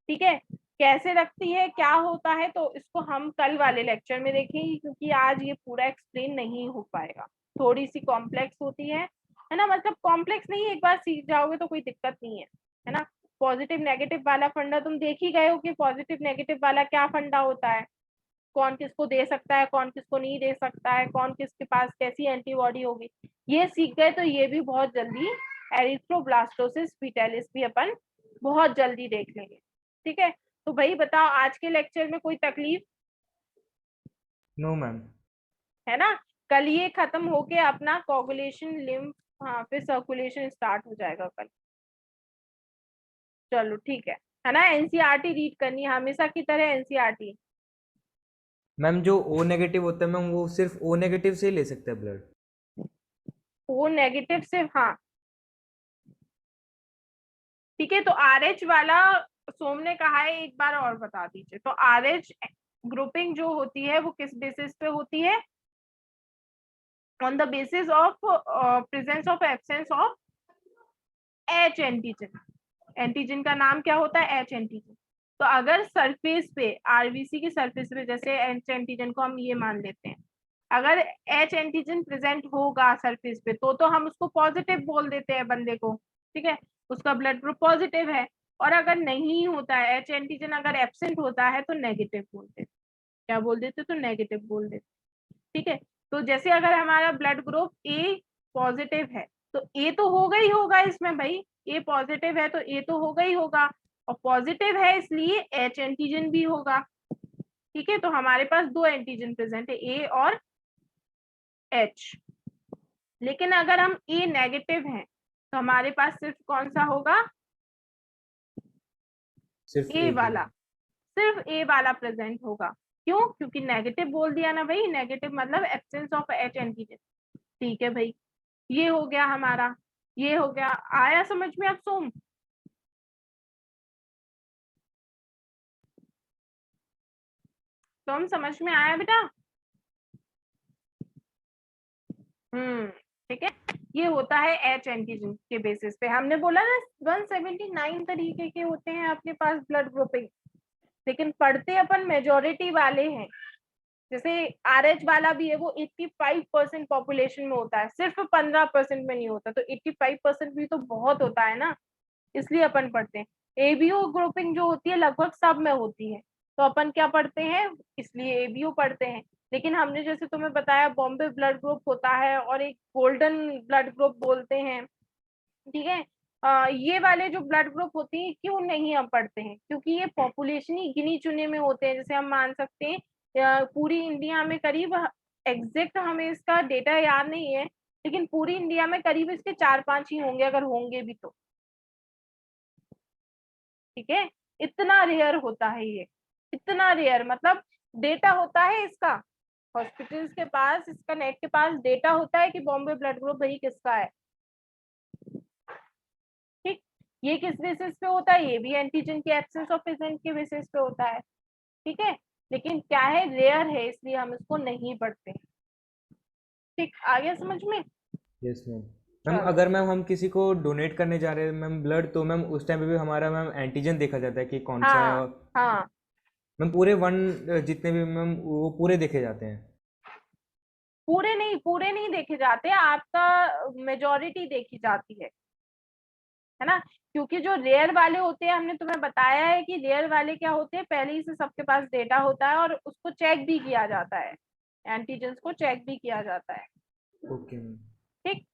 ठीक है, कैसे रखती है, क्या होता है, तो इसको हम कल वाले लेक्चर में देखेंगे, क्योंकि आज ये पूरा एक्सप्लेन नहीं हो पाएगा, थोड़ी सी कॉम्प्लेक्स होती है ना? मतलब कॉम्प्लेक्स नहीं, एक बार सीख जाओगे तो कोई दिक्कत नहीं है ना? पॉजिटिव नेगेटिव वाला फंडा तुम देख ही गए हो कि पॉजिटिव नेगेटिव वाला क्या फंडा होता है, कौन किसको दे सकता है, कौन किसको नहीं दे सकता है, कौन किसके पास कैसी एंटीबॉडी होगी, ये सीख गए तो ये भी बहुत जल्दी एरिथ्रोब्लास्टोसिस फीटैलिस भी अपन बहुत जल्दी देख लेंगे। ठीक है, तो भाई बताओ आज के लेक्चर में कोई तकलीफ? No ma'am. है ना? कल ये खत्म होके अपना कोगुलेशन लिम्फ, हाँ फिर सर्कुलेशन स्टार्ट हो जाएगा कल। चलो ठीक है ना? एनसीईआरटी रीड करनी है हमेशा की तरह, एनसीईआरटी। मैम जो ओ नेगेटिव होता है मैम वो सिर्फ ओ नेगेटिव से ही ले सकता है ब्लड? ओ नेगेटिव से, हाँ ठीक है। तो आरएच वाला सोम ने कहा है, एक बार और बता दीजिए। तो आरएच ग्रुपिंग जो होती है वो किस बेसिस पे होती है? On the basis of presence of absence of H antigen. Antigen का नाम क्या होता है? H antigen. तो अगर सरफेस पे, आरबीसी की सरफेस पे, जैसे एच एंटीजन को हम ये मान लेते हैं, अगर एच एंटीजन प्रेजेंट होगा सरफेस पे तो हम उसको पॉजिटिव बोल देते हैं बंदे को। ठीक है, उसका ब्लड ग्रुप पॉजिटिव है। और अगर नहीं होता है, एच एंटीजन अगर एब्सेंट होता है तो नेगेटिव बोल देते। क्या बोल देते? तो नेगेटिव बोल देते। ठीक है, तो जैसे अगर हमारा ब्लड ग्रुप ए पॉजिटिव है तो ए तो होगा ही होगा इसमें भाई, ए पॉजिटिव है तो ए तो होगा ही होगा, और पॉजिटिव है इसलिए एच एंटीजन भी होगा। ठीक है, तो हमारे पास दो एंटीजन प्रेजेंट है, ए और एच। लेकिन अगर हम ए नेगेटिव हैं तो हमारे पास सिर्फ कौन सा होगा? सिर्फ ए ए वाला, सिर्फ ए वाला प्रेजेंट होगा। क्यों? क्योंकि नेगेटिव बोल दिया ना भाई, नेगेटिव मतलब एब्सेंस ऑफ एच एंटीजन। ठीक है भाई, ये हो गया हमारा, ये हो गया। आया समझ में अब सोम? सोम समझ में आया बेटा? ठीक है, ये होता है एच एंटीजन के बेसिस पे। हमने बोला ना 179 तरीके के होते हैं अपने पास ब्लड ग्रुपिंग, लेकिन पढ़ते अपन मेजोरिटी वाले हैं। जैसे आरएच वाला भी है, वो 85% पॉपुलेशन में होता है, सिर्फ 15% में नहीं होता। तो 85% भी तो बहुत होता है ना, इसलिए अपन पढ़ते हैं। एबीओ ग्रुपिंग जो होती है लगभग सब में होती है, तो अपन क्या पढ़ते हैं? इसलिए एबीओ पढ़ते हैं। लेकिन हमने जैसे तुम्हें बताया बॉम्बे ब्लड ग्रुप होता है और एक गोल्डन ब्लड ग्रुप बोलते हैं। ठीक है, ये वाले जो ब्लड ग्रुप होते हैं क्यों नहीं हम पढ़ते हैं? क्योंकि ये पॉपुलेशन ही गिनी चुने में होते हैं। जैसे हम मान सकते हैं पूरी इंडिया में करीब, एग्जैक्ट हमें इसका डेटा याद नहीं है, लेकिन पूरी इंडिया में करीब इसके 4-5 ही होंगे, अगर होंगे भी तो। ठीक है, इतना रेयर होता है ये, इतना रेयर, मतलब डेटा होता है इसका हॉस्पिटल्स के पास, इसका नेट के पास डेटा होता है कि बॉम्बे ब्लड ग्रुप भाई किसका है। ठीक, ये किस बेसिस पे होता है, ये भी एंटीजन के एब्सेंस ऑफ प्रेजेंट के बेसिस पे होता है। ठीक है, लेकिन क्या है, रेयर है, इसलिए हम इसको नहीं पढ़ते। ठीक, आ गया समझ में? Yes ma'am. मैम चलो। अगर मैम हम किसी को डोनेट करने जा रहे हैं मैम ब्लड, तो मैम उस टाइम पे भी हमारा मैम एंटीजन देखा जाता है कि कौन सा है, हाँ और हाँ, मैम पूरे जितने भी मैम वो पूरे देखे जाते हैं। पूरे नहीं देखे जाते, आपका मेजोरिटी देखी जाती है ना। क्योंकि जो रेयर वाले होते हैं, हमने तुम्हें बताया है कि रेयर वाले क्या होते हैं, पहले ही से सबके पास डेटा होता है और उसको चेक भी किया जाता है, एंटीजेंस को चेक भी किया जाता है। Okay ma'am. ठीक,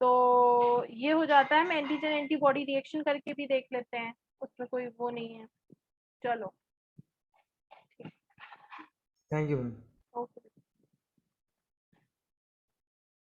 तो ये हो जाता है। हम एंटीजन एंटीबॉडी रिएक्शन करके भी देख लेते हैं, उसमें कोई वो नहीं है। चलो, थैंक यू मैम। ओके।